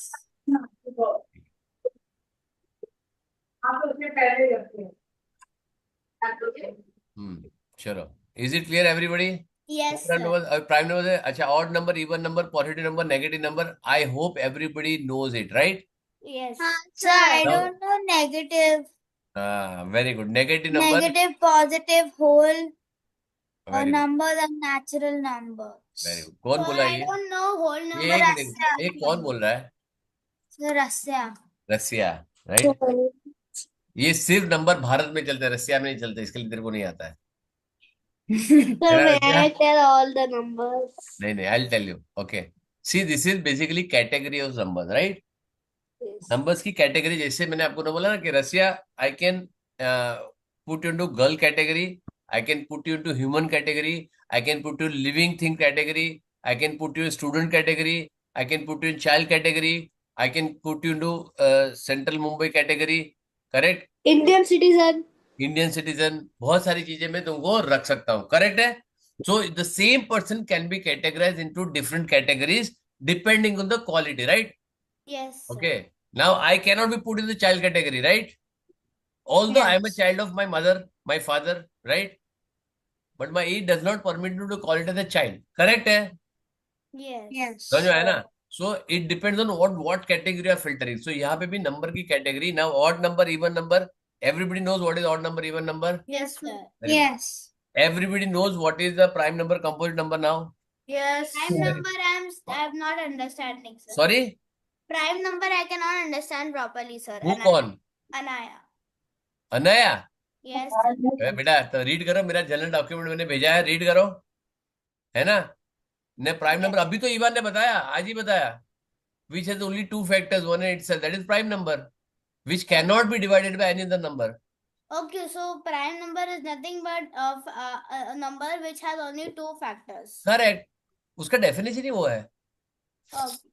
चलो, is it clear everybody? Yes, prime sir. Number, prime number है. अच्छा, odd number, even number, positive number, negative number, I hope everybody knows it, right? Yes. Sir, I Now- don't know negative, very good. Negative number, negative, positive, whole, or very good, numbers are natural numbers. Very good. कौन Sir, बोला I ये? don't know whole number एक as minute, एक कौन बोल रहा है? Sir Rasya. Rasiya, right. ये सिर्फ नंबर भारत में चलते हैं, रसिया में नहीं चलते, इसके लिए तेरे को नहीं आता है So ना may Russia? I tell all the numbers? नहीं नहीं, I tell you. Okay, see this is basically category of numbers, right. Yes. Numbers की कैटेगरी, जैसे मैंने आपको ना बोला ना कि Rasiya, I can put into girl category, I can put you into human category, I can put you living thing category, I can put you student category, I can put you in child category, I can put you into central Mumbai category, correct. Indian citizen. Indian citizen, बहुत सारी चीजें मैं तुमको रख सकता हूँ, correct है। So the same person can be categorise into different categories depending on the quality, right. Yes, sir. Okay. Now I cannot be put in the child category, right? Although I am a Yes. child of my mother, my father, right? But my age does not permit me to call it as a child. Correct है? Yes. Yes. समझ में आया ना? So it depends on what category you are filtering. So यहाँ पे भी number की category. Now odd number, even number. Everybody knows what is odd number, even number. Yes, sir. Very good. Yes. Everybody knows what is the prime number, composite number now. Yes. Prime Very number I'm not understanding, sir. Sorry? Prime number I cannot understand properly, sir. Who कौन? Anaya. अनया? Yes, sir. बेटा तो read करो, मेरा general document मैंने भेजा है, read करो, है ना। ने प्राइम नंबर अभी तो इवान ने बताया, आज ही बताया, which has only two factors, one in itself, that is prime number, which cannot be divided by any other number. Okay, so prime number is nothing but a number which has only two factors. Correct. उसका definition ही वो है। Okay.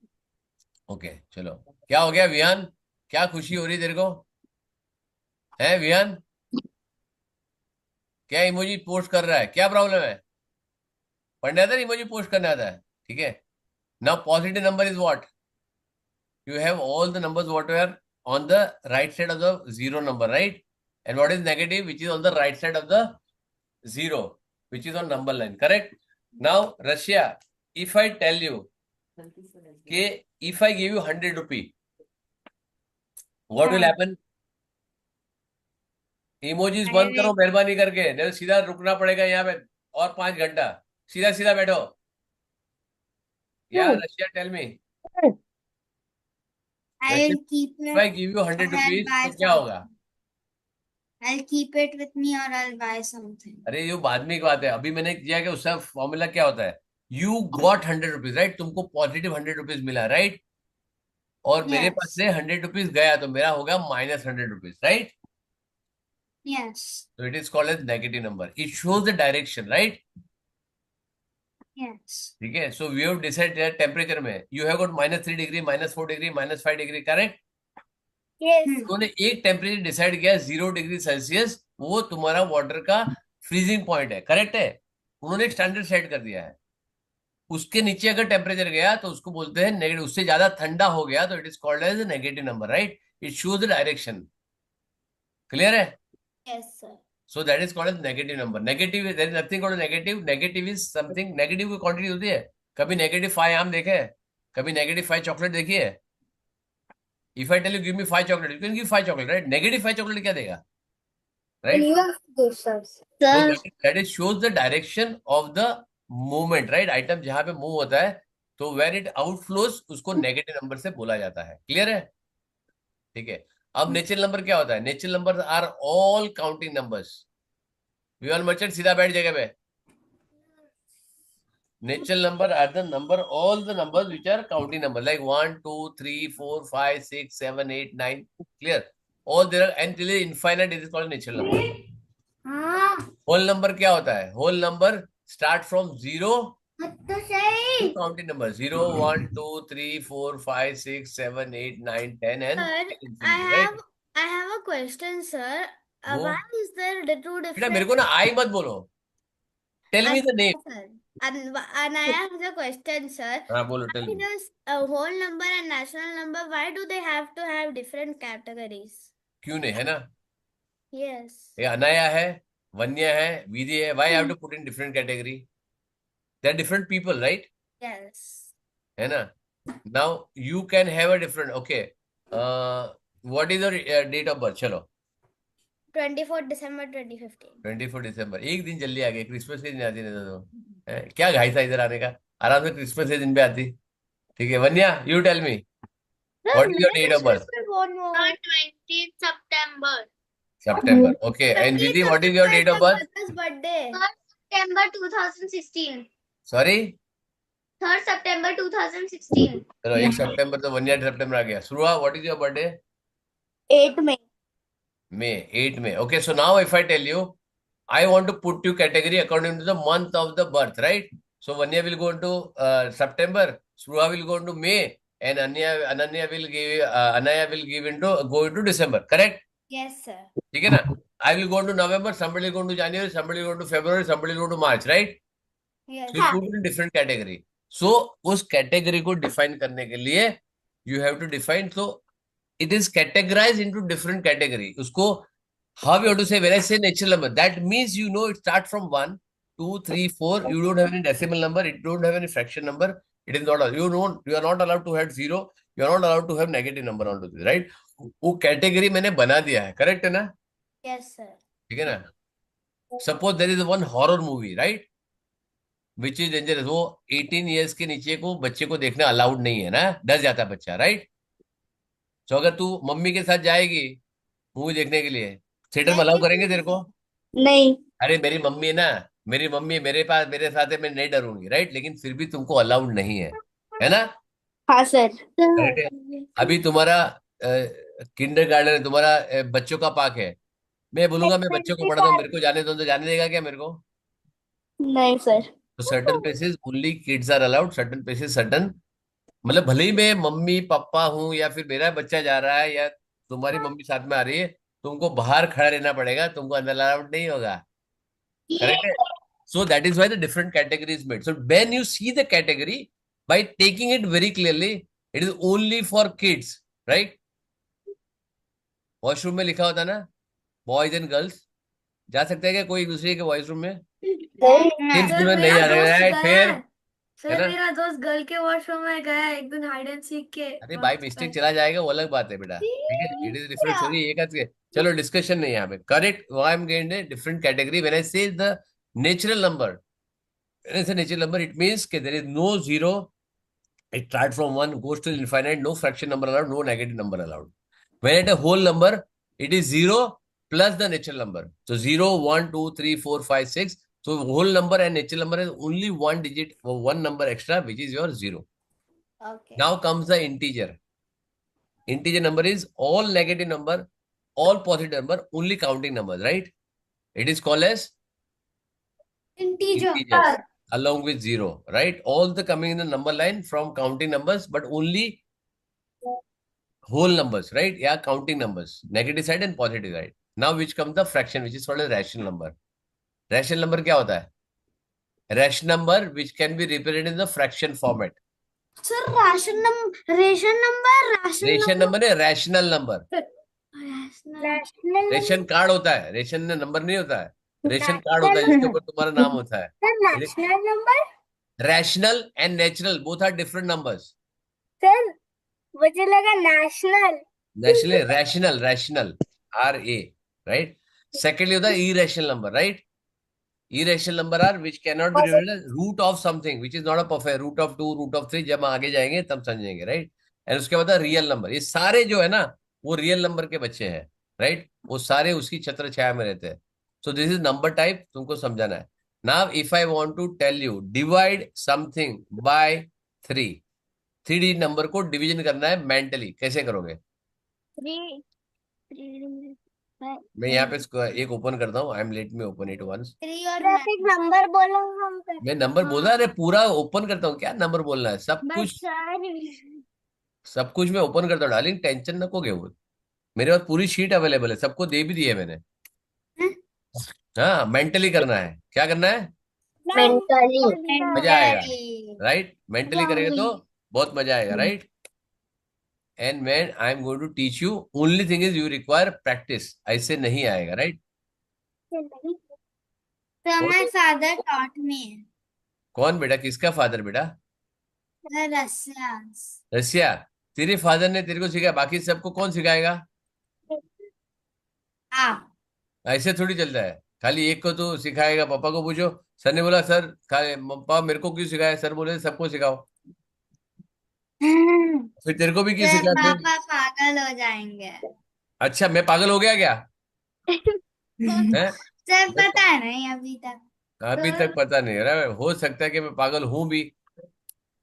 Okay चलो, क्या हो गया विहान, क्या खुशी हो रही तेरे को है विहान? क्या इमोजी पोस्ट कर रहा है, क्या प्रॉब्लम है? पढ़ने आता है, इमोजी पोस्ट करने आता है, ठीक है। Now positive number is what? You have all the numbers what were on the right side of the zero number, right? And what is negative, which is on the right side of the zero, which is on number line, correct? Now Russia, if I tell you कि if I give you 100 rupee, what will happen? Emojis बंद करो मेहरबानी करके, नहीं तो सीधा रुकना पड़ेगा यहाँ पे और 5 घंटा, सीधा सीधा बैठो। यार Rasya, tell me, I'll keep if I it. give you 100 I'll rupees buy तो क्या होगा? I'll keep it with me or I'll buy something. अरे ये बाद में की बात है, अभी मैंने किया कि उसका फॉर्मूला क्या होता है, यू गॉट 100 रुपीज, राइट, तुमको पॉजिटिव 100 रुपीज मिला, राइट, और मेरे Yes. पास से 100 रुपीज गया तो मेरा होगा माइनस 100 रुपीज, राइट। Yes. तो it is called as negative number, it shows the direction, right. Yes. ठीक है, so we have decide temperature में you have got -3 degree, -4 degree, -5 degree, correct. Yes. उन्होंने एक टेम्परेचर डिसाइड किया 0 degree Celsius, वो तुम्हारा water का फ्रीजिंग पॉइंट है, करेक्ट है। उन्होंने एक स्टैंडर्ड सेट कर दिया है, उसके नीचे अगर टेम्परेचर गया तो उसको बोलते हैं नेगेटिव, उससे ज्यादा ठंडा हो गया तो it is called as negative number, right. It shows the direction, clear है। Yes, sir. So that is called as negative number. Negative, there is nothing called negative. Negative is something, negative की quantity होती है। कभी -5 आम देखे है, कभी -5 chocolate देखी है? If I tell you give me 5 chocolate, you can give 5 chocolate, right. -5 chocolate क्या देगा, right. You have to give, sir. So Sir, that is shows the direction of the movement, right? Item जहां पे move होता है तो when it outflows उसको negative number से बोला जाता है, क्लियर है, ठीक है। अब नेचुरल नंबर क्या होता है? Natural number are all counting numbers. Vival Merchant सीधा बैठ जगह पे। Natural number are the number, all the numbers which are counting number like 1 2 3 4 5 6 7 8 9, clear, all there are until infinite, it is called natural number. हाँ whole number क्या होता है? Whole number start from 0 तो सही। Counting number 0 1 2 3 4 5 6 7 8 9 10 and Sir, infinity, right? I have a question, sir. वो Why is there the two बेटा different? मेरे को ना आई मत बोलो, tell me the name. Sir, and I have the question, sir. हाँ बोलो, tell Why me. does a whole number and national number, why do they have to have different categories? क्यों नहीं, है ना। Yes. ये अनाया है, वन्या है, विधि है, why have to put in different category? They are different people, right, Yes. है ना। Now you can have a different, okay, what is your date of birth? चलो 24 December 2015. 24 दिसंबर, एक दिन जल्दी आ गया, क्रिसमस के दिन आती नहीं तो क्या घाई था इधर आने का, आराम से क्रिसमस के दिन पे आती। ठीक है Vanya, you tell me. What is your date of birth? 20th September. September. Okay. And Vidhi, what is your date of birth? Birthday 3rd September 2016. Sorry? 3rd September 2016. चलो 1 सितंबर तो 1 ईयर सितंबर आ गया. Surya, what is your birthday? 8 May. May, 8 May. Okay, so now if I tell you, I want to put you category according to the month of the birth, right? So Vanya will go into September, Surya will go into May, and Ananya will give Anaya will go into December, correct? Yes sir ठीक है ना? I will go into November, somebody will go into January, somebody will go into February, somebody will go to March, right? Yes So you put in different category. So उस category को define करने के लिए you have to define. So it is categorized into different category. उसको how you have to say, when I say natural number, that means you know it starts from 1, 2, 3, 4. You don't have any decimal number. It don't have any fraction number. It is not. You are not allowed to have 0. You are not allowed to have negative number onto this, right? वो category मैंने बना दिया है, correct है ना? Yes sir ठीक है ना? Suppose there is one horror movie, right? Which is dangerous. वो 18 years के नीचे को बच्चे को देखना अलाउड नहीं है ना, डर जाता है बच्चा, राइट? तो अगर तू मम्मी के साथ जाएगी मूवी देखने के लिए, थिएटर में अलाउ करेंगे तेरे को? नहीं. अरे मेरी मम्मी है ना, मेरी मम्मी मेरे पास मेरे साथ है, मैं नहीं डरूंगी, राइट? लेकिन फिर भी तुमको अलाउड नहीं है ना? हाँ सर. करेक्ट है? अभी तुम्हारा किंडर गार्डन है, तुम्हारा बच्चों का पार्क है, मैं बोलूंगा मैं बच्चों को पढ़ा दूं, मेरे को जाने दो, तो जाने देगा क्या मेरे को? नहीं सर. तो certain places only kids are allowed, certain places certain, मतलब भले ही मैं मम्मी पापा हूँ या फिर मेरा बच्चा जा रहा है या तुम्हारी मम्मी साथ में आ रही है, तुमको बाहर खड़ा रहना पड़ेगा, तुमको अंदर अलाउड नहीं होगा, करेक्ट है? So that is why the different category is made. So when you see the category, by taking it very clearly, it is only for kids, right? Washroom में लिखा होता ना, बॉयज एंड गर्ल्स, जा सकते हैं क्या कोई एक दूसरे के वॉशरूम में? सिर्फ तुम्हें नहीं आ रहा है, फिर है सर ना? मेरा दोस्त गर्ल के वॉशरूम में गया एक दिन हाइड एंड सीख के अरे बाय मिस्टेक चला जाएगा, वो अलग बात है बेटा, ठीक है? इट इज डिफरेंट स्टोरी, एक आज के चलो डिस्कशन नहीं है यहाँ पे. Correct, I am getting different category. When I say the natural number, when I say natural number, it means that there is no zero. It starts from 1, goes to infinite, no fraction number allowed, no negative number allowed. When it a whole number, it is 0 plus the natural number. So 0, 1, 2, 3, 4, 5, 6. So whole number and natural number is only one digit or one number extra, which is your 0. Okay Now comes the integer. Integer number is all negative number, all positive number, only counting numbers, right? It is called as integer integers along with 0, right? All the coming in the number line from counting numbers, but only whole numbers, right? Yeah, counting numbers, negative side and positive side. Now which comes the fraction, which is called as rational number. Rational number क्या होता है? Rational number which can be represented in the fraction format. Sir ration Number है rational number. Rational ration card होता है, rational number नहीं होता है, ration card होता है जिसके ऊपर तुम्हारा नाम होता है. National number Rational and natural both are different numbers. Sir मुझे लगा national Rational, RA, right? Secondly होता है irrational number, right? Irrational number are which cannot be represented as root of something, which is not a perfect root of 2, root of 3. जब हम आगे जाएंगे तब समझेंगे, right? And उसके बाद रियल नंबर, ये सारे जो है ना वो रियल नंबर के बच्चे हैं, right? वो सारे उसकी छत्र छाया में रहते हैं. So this is number type, तुमको समझाना है. Now if I want to tell you divide something by 3, 3 digit number को डिवीजन करना है मेंटली, कैसे करोगे? मैं यहाँ पे एक ओपन करता हूँ. आई एम लेट में ओपन इट वंस. 3 और नंबर बोलो हम मैं नंबर बोला, अरे पूरा ओपन करता हूँ, क्या नंबर बोलना है? सब कुछ मैं ओपन करता हूँ डार्लिंग, टेंशन नको घेऊ. मेरे पास पूरी शीट अवेलेबल है, सबको दे भी दी है मैंने. हाँ, मेंटली करना है. क्या करना है? Mentally. मजा आएगा, राइट? मेंटली करेंगे तो बहुत मजा आएगा, right? And when I am going to teach you, only thing is you require practice. ऐसे नहीं आएगा, right? So my father taught me. कौन बेटा? किसका फादर बेटा? The Russians. रसिया, तेरे फादर ने तेरे को सिखाया, बाकी सबको कौन सिखाएगा? हाँ. ऐसे थोड़ी चलता है. खाली एक को तो सिखाएगा. पापा को पूछो, सर ने बोला सर पापा मेरे को क्यों सिखाया? सर बोले सबको सिखाओ. फिर तेरे को भी की सर सिखाते हैं? पापा पागल हो जाएंगे। अच्छा, मैं पागल हो गया क्या? हैं? सर पता नहीं अभी तक। अभी तक पता नहीं है ना, हो सकता है कि मैं पागल हूं भी,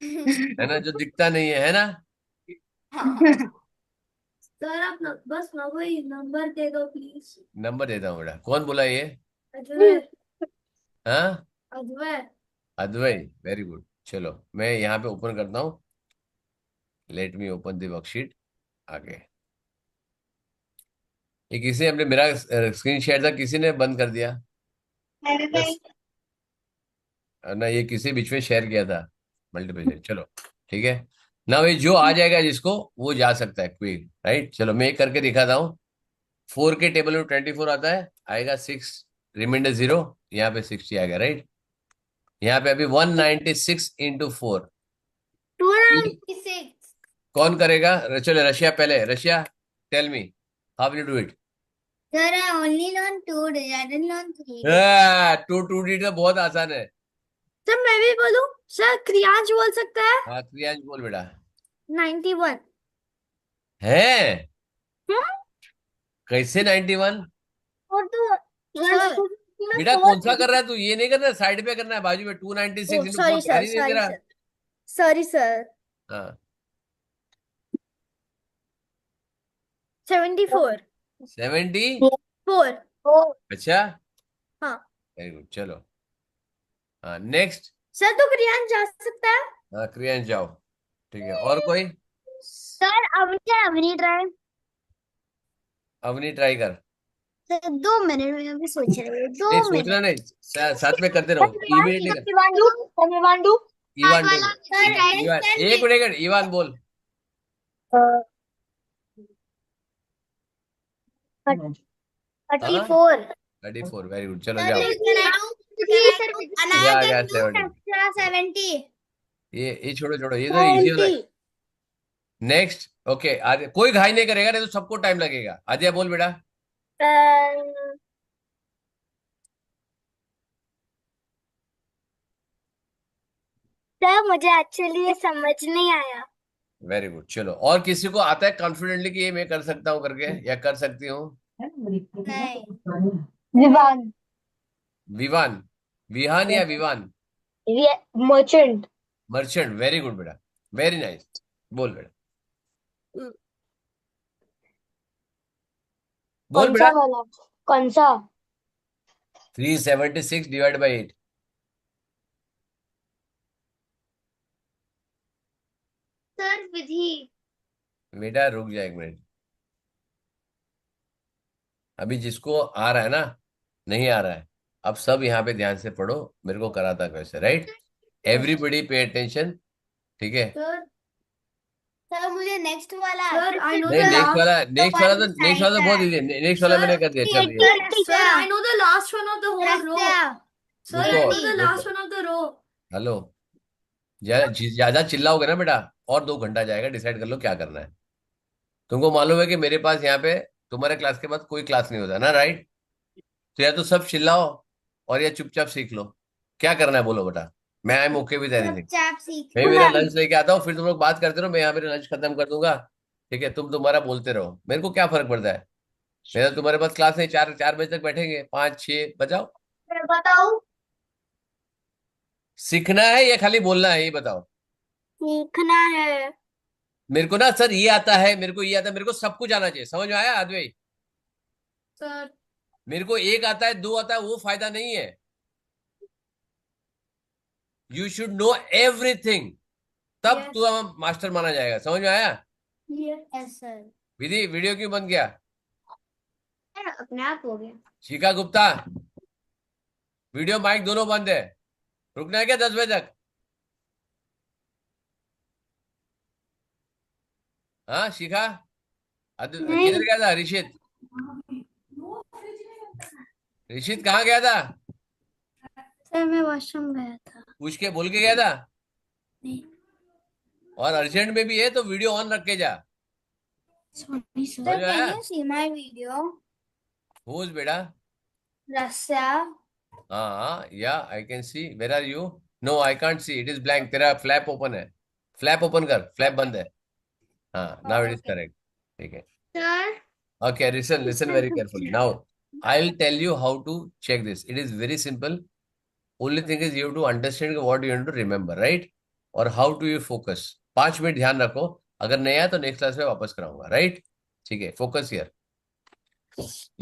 है ना, जो दिखता नहीं है ना। सर आप बस वही नंबर दे दो प्लीज। नंबर देता हूँ बेटा। कौन बोला ये? अजय हाँ, अजय अद्वै, वेरी गुड। चलो मैं यहाँ पे ओपन करता हूँ। Let me open the worksheet. आगे ये किसी ने अपने मेरा स्क्रीन शेयर था, किसी ने बंद कर दिया? यस, ना ये किसी बीच में शेयर किया था, मल्टीपल। चलो ठीक है ना भाई, जो आ जाएगा जिसको वो जा सकता है क्विक, राइट। चलो मैं एक करके दिखाता हूँ। 4 के टेबल में 24 आता है, आएगा 6, रिमाइंडर 0, यहाँ पे 60 आ गया, राइट। यहाँ पे अभी 196 इंटू 4 296 कौन करेगा? चलो रशिया पहले, Rasya tell me how will do it. Sir I only learn 2 days, I didn't learn 3 days. 2 D तो बहुत आसान है। सर मैं भी बोलूं? सर क्रियांश बोल सकता है। हाँ क्रियांश बोल बेटा। 91। है? कैसे 91? और तो सर बेटा कौन सा कर रहा है तू? ये नहीं करना, साइड पे करना है, बाजू में। 296 इंटू 4 सॉरी ध्यान सर, ही नहीं सॉरी तेरा। Sir, sorry sir. हाँ 74। 70। 4। अच्छा, हाँ वेरी गुड। चलो हाँ नेक्स्ट। सर, तो क्रियांश जा सकता है। हाँ क्रियांश जाओ, ठीक है। और कोई? Sir Avni try. Avni try कर। सर 2 मिनट में अभी सोच रही हूँ, नहीं 2 मिनट। सोचना नहीं, साथ में करते रहो, इमीडिएटली कर। तमिलनाडु। इवान वाला बोल। सर इवान, राजस्थान एक में मिनट, इवान बोल। 34। 34, वेरी गुड। चलो सर जाओ। can ये I आ do गया 70। extra 70? ये छोड़ो छोड़ो, ये तो इजी वाला है। नेक्स्ट, ओके आदित्य, कोई घाई नहीं करेगा, नहीं तो सबको टाइम लगेगा। आदित्य बोल बेटा। सर मुझे एक्चुअली ये समझ नहीं आया। Very good. चलो और किसी को आता है कॉन्फिडेंटली कि ये मैं कर सकता हूँ करके, या कर सकती हूँ? नहीं विवान। विवान, विहान या Vivaan? Merchant. Merchant, very good बेटा, वेरी नाइस। बोल बेटा, बोल कौन बेटा। सा वाला? कौन सा? 376 डिवाइड बाई 8। सर विधि। बेटा रुक जा एक मिनट। अभी जिसको आ रहा है ना, नहीं आ रहा है, अब सब यहाँ पे ध्यान से पढ़ो, मेरे को कराता कैसे, राइट। एवरीबडी पे अटेंशन, ठीक है। सर सर मुझे नेक्स्ट वाला सर आई नो नहीं द नेक्स्ट वाला, लास्ट। नेक्स्ट वाला तो बहुत इजी है। नेक्स्ट वाला मैंने कर दिया, चल रही है। Sir, I know the last one of the whole row. Sir, I रुको know the last रुको, one of the row. Hello, ज्यादा चिल्लाओगे ना बेटा, और 2 घंटा जाएगा, डिसाइड कर लो क्या करना है। तुमको मालूम है कि मेरे पास यहाँ पे तुम्हारे क्लास के बाद कोई क्लास नहीं होता ना, राइट। तो या तो सब चिल्लाओ, और या चुपचाप सीख लो। क्या करना है बोलो बेटा, मैं I am okay with anything. चुपचाप सीख मैं मेरा लंच लेके आता हूँ, फिर तुम लोग बात करते रहो, मैं यहाँ मेरा लंच खत्म कर दूंगा, ठीक है। तुम तुम्हारा बोलते रहो, मेरे को क्या फर्क पड़ता है। मेरा तुम्हारे पास क्लास नहीं, 4 बजे तक बैठेंगे, 5 6 बजाओ। मैं बताऊं? सीखना है या खाली बोलना है, ये बताओ। सीखना है। मेरे को ना सर ये आता है, मेरे को ये आता है, मेरे को सब कुछ आना चाहिए, समझ में आया आदमी? सर मेरे को एक आता है, 2 आता है, वो फायदा नहीं है। यू शुड नो एवरीथिंग, तब Yes. तू मास्टर माना जाएगा, समझ में आया? यस सर विधि वीडियो क्यों बंद किया? अपने आप हो गया। शिखा गुप्ता, वीडियो माइक दोनों बंद है, रुकना है क्या 10 बजे तक? हाँ शिखा, किधर गया था ऋषित? ऋषित कहाँ गया था? सर मैं वॉशरूम गया था। पूछ के बोल के गया था? नहीं। और अर्जेंट में भी है तो वीडियो ऑन रख के जा, सॉरी समझ सर। में आया? Can you see my video whose बेटा? रस्या हाँ yeah I can see, where are you? No I can't see, it is blank, तेरा फ्लैप ओपन है, फ्लैप ओपन कर, फ्लैप बंद है। हाँ, now it is Okay. Correct. ठीक है। Sir Okay, listen very carefully. Now, I'll tell you how to check this. It is very simple. Only thing is you have to understand what you want to remember, right? और how do you focus. 5 minute ध्यान रखो, अगर नहीं आया तो next class में वापस कराऊंगा, राइट? ठीक है, फोकस हियर।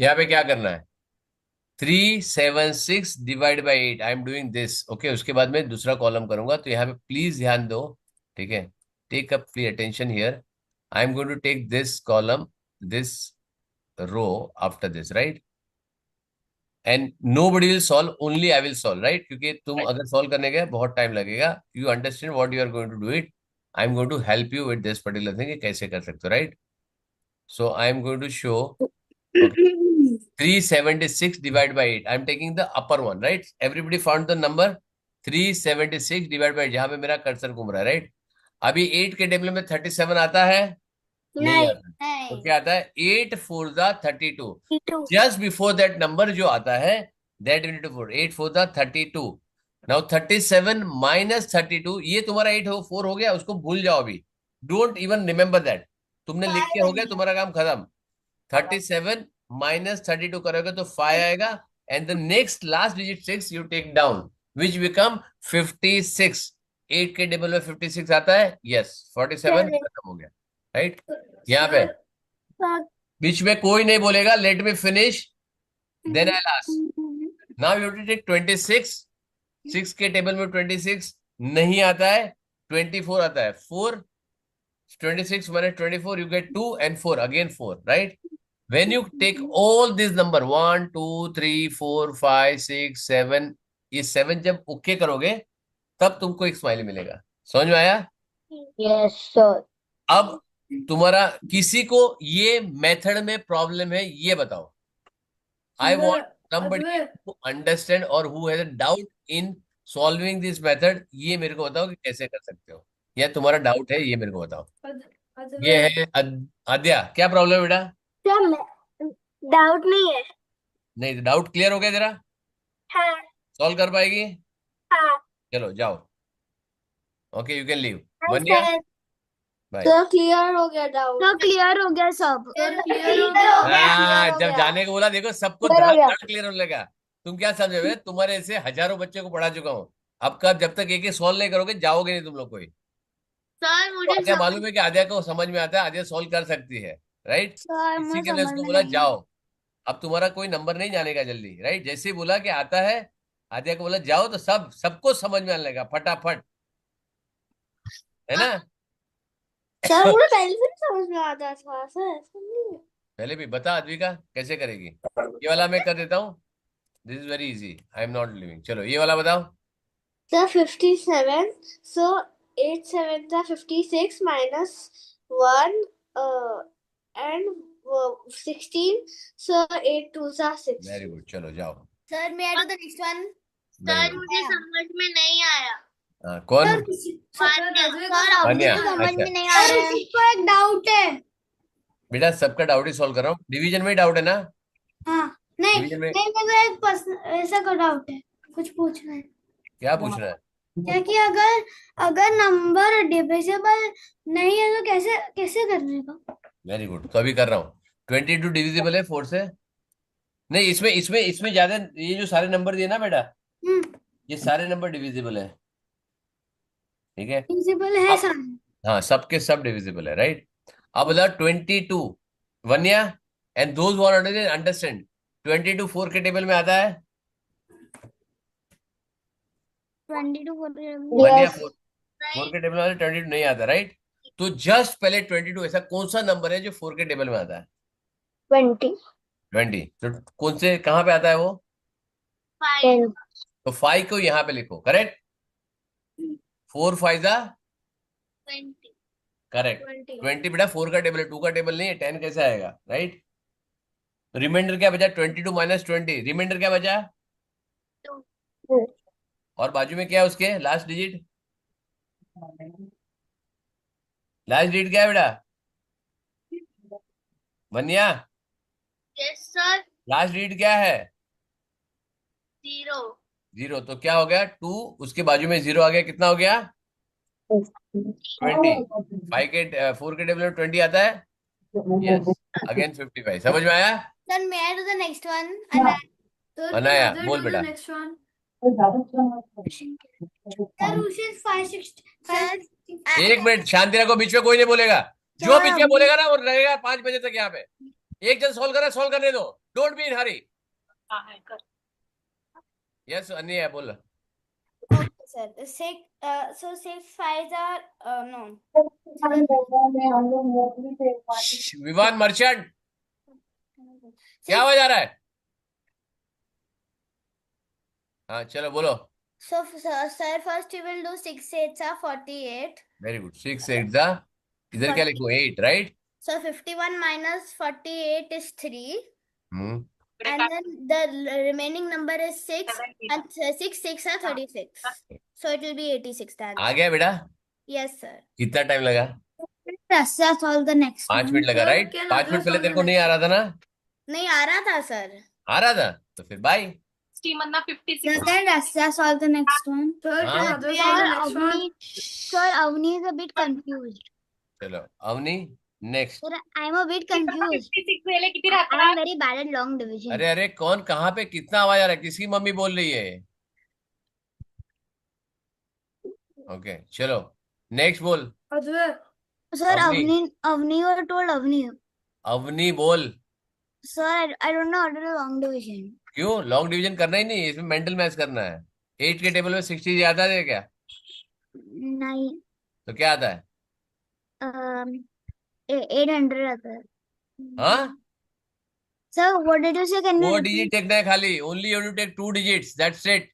यहाँ पे क्या करना है? 376 divide by 8, I am doing this. Okay, उसके बाद में दूसरा कॉलम करूंगा, तो यहाँ पे प्लीज ध्यान दो। ठीक है, take up please attention here. I am going to take this column, this row after this, right? And nobody will solve, only I will solve, right? क्योंकि तुम अगर solve करने गए बहुत टाइम लगेगा। You understand what you are going to do it. I am going to help you with this particular thing कि कैसे कर सकते हो, right? So I am going to show, okay, 376 divided by 8. I am taking the upper one, right? Everybody found the number 376 divided by 8, जहां पे मेरा cursor घूम रहा है, right? अभी 8 के टेबल में 37 आता है? नहीं आता। तो नहीं। क्या आता है? 8 4 the 32। Just before that number जो आता है, that unit four, 8 4 the 32। Now 37 minus 32, ये तुम्हारा 4 हो गया, उसको भूल जाओ अभी। Don't even remember that. तुमने लिख के हो गया, तुम्हारा काम खत्म। 37 माइनस 32 करोगे तो 5 आएगा, and the next last digit 6 you take down, which become 56। 8 के टेबल में 56 आता है, यस। 47 खत्म हो गया, राइट? यहाँ पे बीच में कोई नहीं बोलेगा let me finish, then I ask. Now you to take 26। 6 के टेबल में 26 नहीं आता है, 24 आता है। 4 26 minus 24 you get 2 and 4 again 4, right? When you take all these number 1 2 3 4 5 6 7, ये 7 जब ओके करोगे तब तुमको एक स्माइली मिलेगा। समझ में आया? Yes, sir. अब तुम्हारा किसी को ये मेथड में प्रॉब्लम है, ये बताओ। I want somebody who understand or who has a doubt in solving this method, ये मेरे को बताओ कि कैसे कर सकते हो, या तुम्हारा डाउट है, ये मेरे को बताओ। ये है आद्या, क्या प्रॉब्लम है बेटा? डाउट नहीं है। नहीं, डाउट क्लियर हो गया तेरा? हाँ सॉल्व कर पाएगी? हाँ चलो जाओ। Okay, you can leave. Vanya, bye. तो क्लियर हो गया डाउट। तो क्लियर हो गया सब। क्लियर हो गया। हाँ, हो जब गया। जाने को बोला, देखो सबको Clear हो गया। क्लियर होने लगा। तुम क्या समझे हुए? तुम्हारे ऐसे हजारों बच्चे को पढ़ा चुका हूँ। अब कब, जब तक एक एक सॉल्व नहीं करोगे जाओगे नहीं तुम लोग कोई। सर तो मुझे आद्या मालूम है कि आद्या को समझ में आता है, आद्या सॉल्व कर सकती है, राइट? सर इसी मुझे के लिए समझ उसको में बोला नहीं जाओ। अब तुम्हारा कोई नंबर नहीं जानेगा जल्दी, राइट? जैसे ही बोला कि आता है, आद्या को बोला जाओ, तो सबको समझ में आने लगा फटाफट, है ना? सर मुझे पहले से नहीं समझ में आता था सर, ऐसा नहीं है। पहले भी बता अद्विका कैसे करेगी। ये वाला मैं कर देता हूँ, this is very easy, I am not living. चलो ये वाला बताओ। Sir, 57. So 8 7s are 56 minus 1 and 16. So 8 2s are 6. Very good, चलो जाओ। सर मैं to the next one. Very good. मुझे समझ में नहीं आया। हाँ, कौन? सर वन्या, मुझे समझ अच्छा। में नहीं आ रहा है। इसको एक डाउट है। बेटा सबका डाउट ही सॉल्व कर रहा हूँ, डिवीजन में डाउट है ना? हाँ नहीं डिवीजन में नहीं, मेरे को एक ऐसा का डाउट है, कुछ पूछना है। क्या पूछना है? क्या कि अगर नंबर डिविजिबल नहीं है तो कैसे कैसे करने का? वेरी गुड, तो अभी कर रहा हूँ। 22 डिविजिबल है 4 से? नहीं, इसमें ज्यादा, ये जो सारे नंबर दिए ना बेटा, ये सारे नंबर डिविजिबल है, ठीक है? डिविजिबल है अब- सारे। हाँ, सबके सब डिविजिबल है, राइट? अब बोला 22 Vanya, and those who are understand, 22 4 के टेबल में आता है? 22 वन्या 4 के टेबल में आता है, 22 नहीं आता, राइट? तो जस्ट पहले 22, ऐसा कौन सा नंबर है जो 4 के टेबल में आता है? 20। तो कौन से, कहाँ पे आता है वो? 5. तो 5 को यहाँ पे लिखो, करेक्ट? 4 5 जा 20. करेक्ट। 20 बेटा 4 का टेबल है, 2 का टेबल नहीं है, 10 कैसे आएगा, राइट? रिमाइंडर क्या बचा? 22 माइनस 20, रिमाइंडर क्या बचा? 2. और बाजू में क्या है उसके? लास्ट डिजिट, लास्ट डिजिट क्या है बेटा? वन्या, Yes sir. लास्ट डिजिट क्या है? 0. 0। तो क्या हो गया? 2, उसके बाजू में 0 आ गया, कितना हो गया? 20, 4 के टेबल में 20 आता है, यस, अगेन 55। समझ में आया? Then may I do the next one? And Sir, Anaya can बोल other do बेटा। the next one? Sir, which is 560. sir, एक मिनट शांति रखो, बीच में कोई नहीं बोलेगा। जो बीच में बोलेगा ना वो रहेगा 5 बजे तक यहाँ पे। एक जन सॉल्व करे, सॉल्व करने दो, don't be in hurry. Yes Aniya बोल। okay, sir. So 6 5s are no. Vivaan Merchant, क्या आवाज आ रहा है? हाँ चलो बोलो। So sir, first we will do 6 8s are 48. Very good. 6 8 जा, इधर क्या लिखूं? 8, right? So 51 minus 48 is 3. Hmm, And then the remaining number is 6. And 6 6 are 36. So it will be 86 the आ answer. गया बेटा? Yes, sir. कितना time लगा? Rasya solve the next 5 one. Minute लगा, Sir, right? can 5 others minute पहले solve तेरे the को नहीं next आ रहा था ना? नहीं आ रहा था सर। आ रहा था तो फिर bye. Sir, can Rasya solve the next one? Sir, can हाँ? others solve the next one? Sir, Avni is a bit confused. चलो Avni next. Sir, I'm a bit confused. I am very bad at long division. अरे अरे कौन कहाँ पे कितना आवाज आ रहा है? किसकी मम्मी बोल रही है? ओके चलो नेक्स्ट बोल। Advait. Sir, Avni. Avni, you are told Avni. Avani बोल। Sir, I don't know how to do long division. क्यों? लॉन्ग डिवीजन करना ही नहीं, इसमें मेंटल मैथ्स करना है। 8 के टेबल में 60 आता है क्या? नहीं, तो क्या आता है? 800 आता है. हाँ, Sir, what did you say? Can you 4 repeat? Digit टेकना है खाली, only you to take 2 digits, that's it.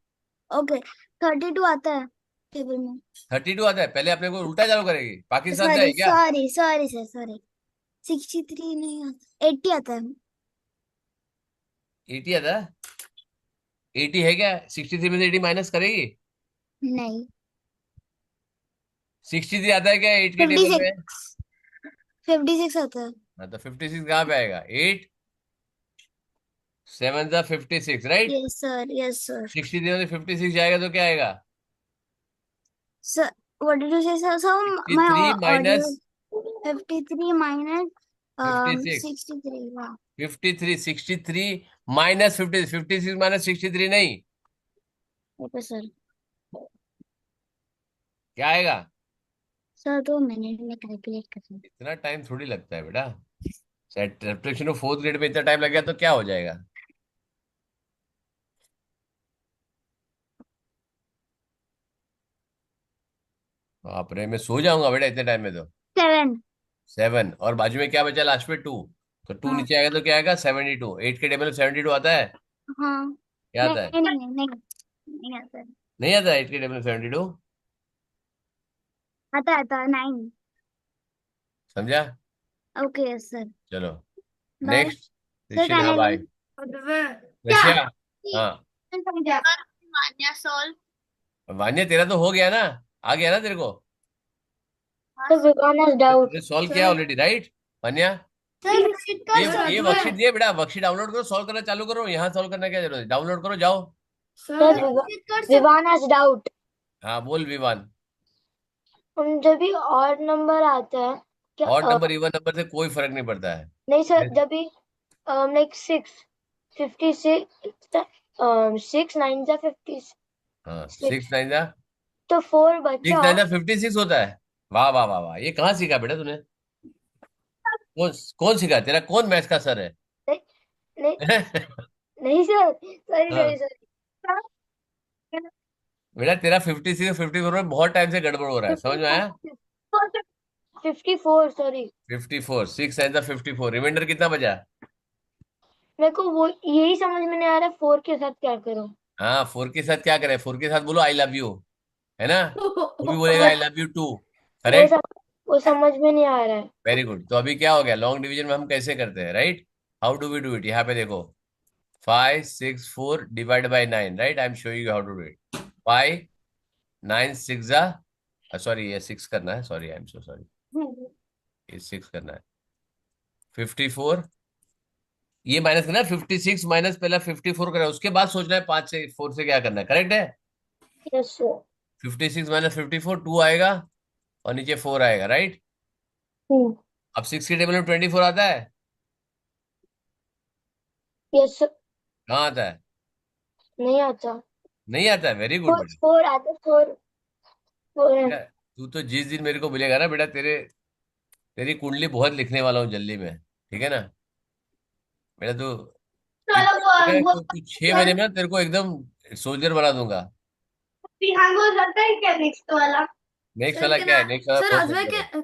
Okay, 32 आता है टेबल में. 32 आता है? पहले अपने को उल्टा चालू करेगी, पाकिस्तान से Sorry, है क्या? sorry, sir, sorry. 63 नहीं आता, 80 आता है. 80 आता है? 80 है क्या? 63 में से 80 माइनस करेगी? नहीं, 63 आता है क्या 8 के टेबल में? 56 आता है. हाँ तो 56 कहाँ पे आएगा? 8 7 जा 56, राइट? Yes, sir. 63 में से 56 जाएगा तो क्या आएगा? Sir, what did you say, sir? So, my 53 audio minus 53 minus 56, 63. Wow. 53, 63 minus 50, 56 minus 63 नहीं, Okay, sir. क्या आएगा? Sir, 2 मिनट में कैलकुलेट कर सकते. इतना टाइम थोड़ी लगता है बेटा। सब्ट्रैक्शन ऑफ 4th ग्रेड में इतना टाइम लग गया तो क्या हो जाएगा? बाप रे, मैं सो जाऊंगा बेटा इतने टाइम में तो। 7. 7 और बाजू में क्या बचा लास्ट में? 2, तो 2 हाँ. नीचे आएगा तो क्या आएगा? 72। 8 के टेबल में 72 आता है? हाँ. क्या आता है? नहीं आता है. नहीं आता 8 के टेबल में 72? आता है 9. समझा? Okay sir. चलो बाय. नेक्स्ट। सर दीक्षित, हाँ कैन बाय। Advait. रशिया, हाँ मान्या सॉल्व। वान्या तेरा तो हो गया ना, आ गया ना तेरे को? डाउट. तूने सॉल्व किया ऑलरेडी, राइट वान्या? ये वर्कशीट दिए बेटा, वर्कशीट डाउनलोड करो, सॉल्व करना चालू करो। यहाँ सॉल्व करना क्या जरूरत है? डाउनलोड करो, जाओ। Vivaan has doubt. हाँ बोल विवान। जब भी ऑड नंबर आता है क्या? और नंबर इवन नंबर से कोई फर्क नहीं पड़ता है। नहीं सर, जब भी लाइक 56 6 9 जा 50 हाँ 6 9 जा तो 4 6 बचा. 9 जा 56 होता है। वाह वाह वाह वाह, ये कहाँ सीखा बेटा तूने? कौन कौन सीखा? तेरा कौन मैथ्स का सर है? नहीं नहीं सर, सॉरी हाँ। सॉरी. बेटा तेरा 56 और 54 में बहुत टाइम से गड़बड़ हो रहा है, समझ में आया? 54 सॉरी. 54, 6 9 जा 54, रिमाइंडर कितना बचा? मेरे को वो यही समझ में नहीं आ रहा 4 के साथ क्या करूं. हाँ 4 के साथ क्या करें? 4 के साथ बोलो आई लव यू, है ना? वो भी बोलेगा I love you too, correct? वो समझ में नहीं आ रहा है. Very good. तो अभी क्या हो गया? लॉन्ग डिवीजन में हम कैसे करते हैं, right? How do we do it? यहाँ पे देखो 5 6 4 divide by 9, right? I am showing you how to do it. 5 9 6 जा, सॉरी ये 6 करना है, sorry I am so sorry, ये 6 करना है। 54 ये माइनस करना है, 56 माइनस पहला 54 करना है, उसके बाद सोचना है 5 से 4 से क्या करना है, करेक्ट है? Yes sir. 56 माइनस 54 2 आएगा, और नीचे 4 आएगा, राइट? अब 6 के टेबल में 24 आता है? Yes sir. कहाँ आता है? नहीं आता। नहीं आता है, वेरी गुड बेटा। 4 आता, 4 है। बेटा, तू तो जिस दिन मेरे को मिलेगा ना बेटा, तेरी कुंडली बहुत लिखने वाला हूँ जल्दी में, ठीक है ना बेटा? चलो वो तू 6 महीने में ना तेरे को एकदम सोल्जर बना दूंगा। बिहान हो जाता है क्या नेक्स्ट वाला? नेक्स्ट सर वाला क्या क्या ना है? नेक्स्ट वाला सर बहुत आज मैं सिंपल है। क्या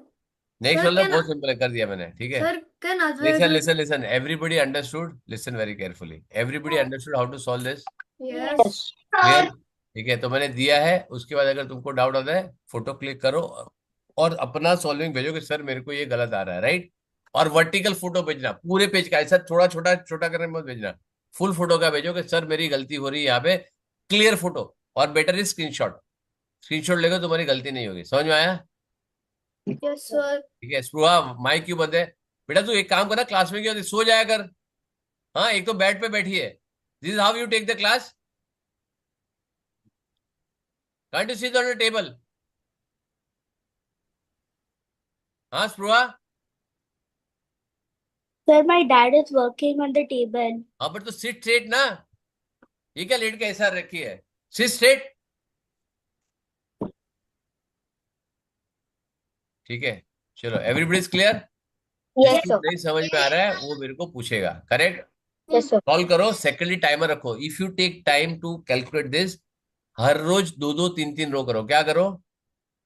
नेक्स्ट सर वाला क्या ना बहुत सिंपल है, कर दिया मैंने, ठीक है? सर क्या आज मैं listen listen listen, everybody understood, listen very carefully, everybody understood how to solve this? Yes clear? ठीक है, तो मैंने दिया है। उसके बाद अगर तुमको डाउट आता है, फोटो क्लिक करो और अपना सॉल्विंग भेजो कि सर मेरे को ये गलत आ रहा है, राइट? और वर्टिकल फोटो भेजना, पूरे पेज का, ऐसा थोड़ा छोटा छोटा करने मत भेजना। फुल फोटो का भेजो कि सर मेरी गलती हो रही है यहाँ पे, क्लियर फोटो। और बेटर इज स्क्रीनशॉट, स्क्रीनशॉट लेगा, तुम्हारी गलती नहीं होगी। समझ में आया? यस सर ठीक है। स्पृहा, माइक क्यों बंद है? बेटा तू एक काम कर ना, क्लास में क्यों सो जाया कर। हाँ, एक तो बेड पे बैठी है। This is how you take the class? Can't you sit on the table? हाँ Spriha? Sir, my dad is working on the table. हाँ, पर तो सिट स्ट्रेट ना। ये क्या लेट के ऐसा रखी है? Seat straight. ठीक है, चलो, एवरीबडी इज क्लियर? Yes, जिसको sir. नहीं समझ में आ रहा है वो मेरे को पूछेगा, करेक्ट? Yes, sir. सॉल्व करो। सेकेंडली टाइमर रखो। If you take time to calculate this, हर रोज 2 2 3 3 रो करो। क्या करो?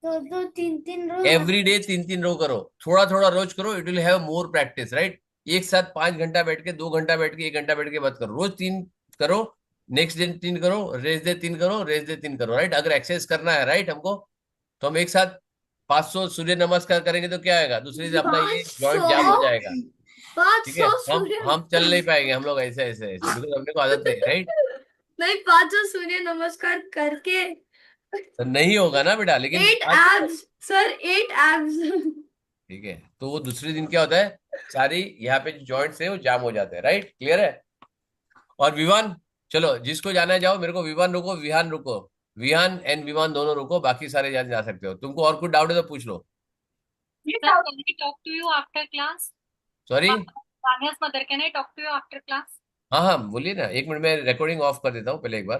2 2 3 3 रो। एवरी डे 3 3 रो करो। थोड़ा थोड़ा रोज करो, it will have more practice, right? एक साथ 5 घंटा बैठ के, 2 घंटा बैठ के, 1 घंटा बैठ के मत करो। रोज 3 करो, नेक्स्ट डे 3 करो, रेस्ट डे 3 करो, रेस्ट डे 3 करो, राइट? अगर एक्सरसाइज करना है, राइट, हमको, तो हम एक साथ 500 सूर्य नमस्कार करेंगे तो क्या आएगा? दूसरे दिन अपना ये जॉइंट जाम हो जाएगा। ठीक है, 500 हम चल नहीं पाएंगे हम लोग ऐसे ऐसे ऐसे, बिकॉज अपने को आदत नहीं, राइट? नहीं 500 सूर्य नमस्कार करके तो नहीं होगा ना बेटा, लेकिन 8 एब्स सर 8 एब्स ठीक है, तो वो दूसरे दिन क्या होता है, सारी यहाँ पे जो जॉइंट्स है वो जाम हो जाते हैं, राइट? क्लियर है? और विवान, चलो जिसको जाना है जाओ। मेरे को विवान रुको, विहान रुको। विहान एंड विवान दोनों रुको, बाकी सारे जा सकते हो। तुमको और कुछ डाउट है तो पूछ लो। Sir, can I talk to you after class? Sorry? Tanya's mother, can I talk to you after class? हाँ हाँ, बोलिए ना। 1 मिनट में रिकॉर्डिंग ऑफ कर देता हूँ पहले एक बार।